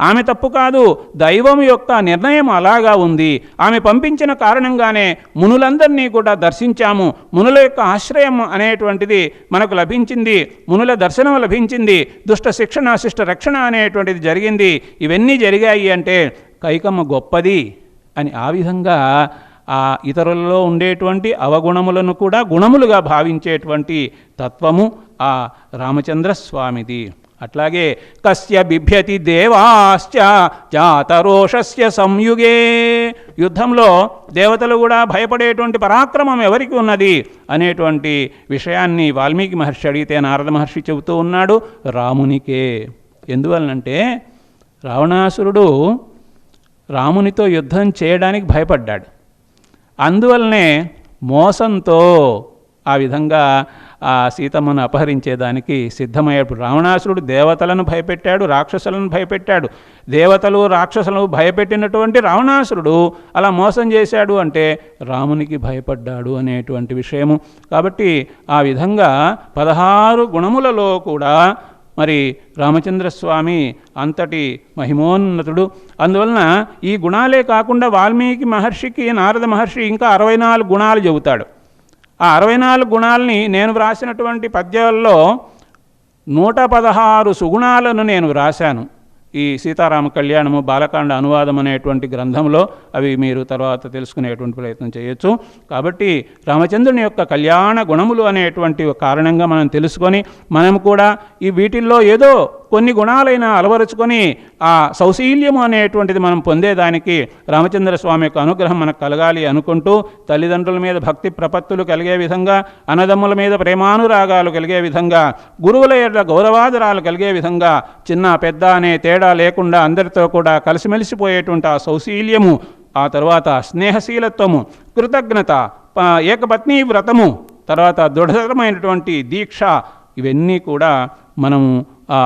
ఆమె తప్పు కాదు, దైవం యొక్క నిర్ణయం అలాగా ఉంది. ఆమె పంపించిన కారణంగానే మునులందరినీ కూడా దర్శించాము. మునుల యొక్క ఆశ్రయం అనేటువంటిది మనకు లభించింది, మునుల దర్శనం లభించింది, దుష్ట శిక్షణ శిష్ట రక్షణ అనేటువంటిది జరిగింది. ఇవన్నీ జరిగాయి అంటే కైకమ్మ గొప్పది అని ఆ విధంగా ఆ ఇతరులలో ఉండేటువంటి అవగుణములను కూడా గుణములుగా భావించేటువంటి తత్వము ఆ రామచంద్ర స్వామిది. అట్లాగే కస్య బిభ్యతి దేవాశ్చ జాతరోషస్య సంయుగే, యుద్ధంలో దేవతలు కూడా భయపడేటువంటి పరాక్రమం ఎవరికి ఉన్నది అనేటువంటి విషయాన్ని వాల్మీకి మహర్షి అడిగితే నారద మహర్షి చెబుతూ ఉన్నాడు, రామునికే. ఎందువలనంటే రావణాసురుడు రామునితో యుద్ధం చేయడానికి భయపడ్డాడు. అందువల్లనే మోసంతో ఆ విధంగా ఆ సీతమ్మను అపహరించేదానికి సిద్ధమయ్యేప్పుడు రావణాసురుడు దేవతలను భయపెట్టాడు, రాక్షసులను భయపెట్టాడు. దేవతలు రాక్షసులను భయపెట్టినటువంటి రావణాసురుడు అలా మోసం చేశాడు అంటే రామునికి భయపడ్డాడు అనేటువంటి విషయము. కాబట్టి ఆ విధంగా 16 గుణములలో కూడా మరి రామచంద్రస్వామి అంతటి మహిమోన్నతుడు. అందువలన ఈ గుణాలే కాకుండా వాల్మీకి మహర్షికి నారద మహర్షి ఇంకా 64 గుణాలు చెబుతాడు. ఆ 64 గుణాలని నేను వ్రాసినటువంటి పద్యాల్లో 116 సుగుణాలను నేను వ్రాశాను. ఈ సీతారామ కళ్యాణము బాలకాండ అనువాదం అనేటువంటి గ్రంథంలో అవి మీరు తర్వాత తెలుసుకునేటువంటి ప్రయత్నం చేయొచ్చు. కాబట్టి రామచంద్రుని యొక్క కళ్యాణ గుణములు అనేటువంటి కారణంగా మనం తెలుసుకొని మనం కూడా ఈ వీటిల్లో ఏదో కొన్ని గుణాలైనా అలవరుచుకొని ఆ సౌశీల్యము అనేటువంటిది మనం పొందేదానికి రామచంద్ర స్వామి యొక్క అనుగ్రహం మనకు కలగాలి అనుకుంటూ తల్లిదండ్రుల మీద భక్తి ప్రపత్తులు కలిగే విధంగా, అన్నదమ్ముల మీద ప్రేమానురాగాలు కలిగే విధంగా, గురువుల యొక్క గౌరవాదరాలు కలిగే విధంగా, చిన్న పెద్ద అనే తేడా లేకుండా అందరితో కూడా కలిసిమెలిసిపోయేటువంటి ఆ సౌశీల్యము, ఆ తర్వాత స్నేహశీలత్వము, కృతజ్ఞత, ఏకపత్ని వ్రతము, తర్వాత దృఢతరమైనటువంటి దీక్ష, ఇవన్నీ కూడా మనము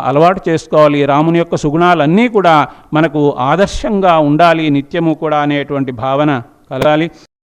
అలవాటు చేసుకోవాలి. రాముని యొక్క సుగుణాలన్నీ కూడా మనకు ఆదర్శంగా ఉండాలి నిత్యము కూడా అనేటువంటి భావన కలగాలి.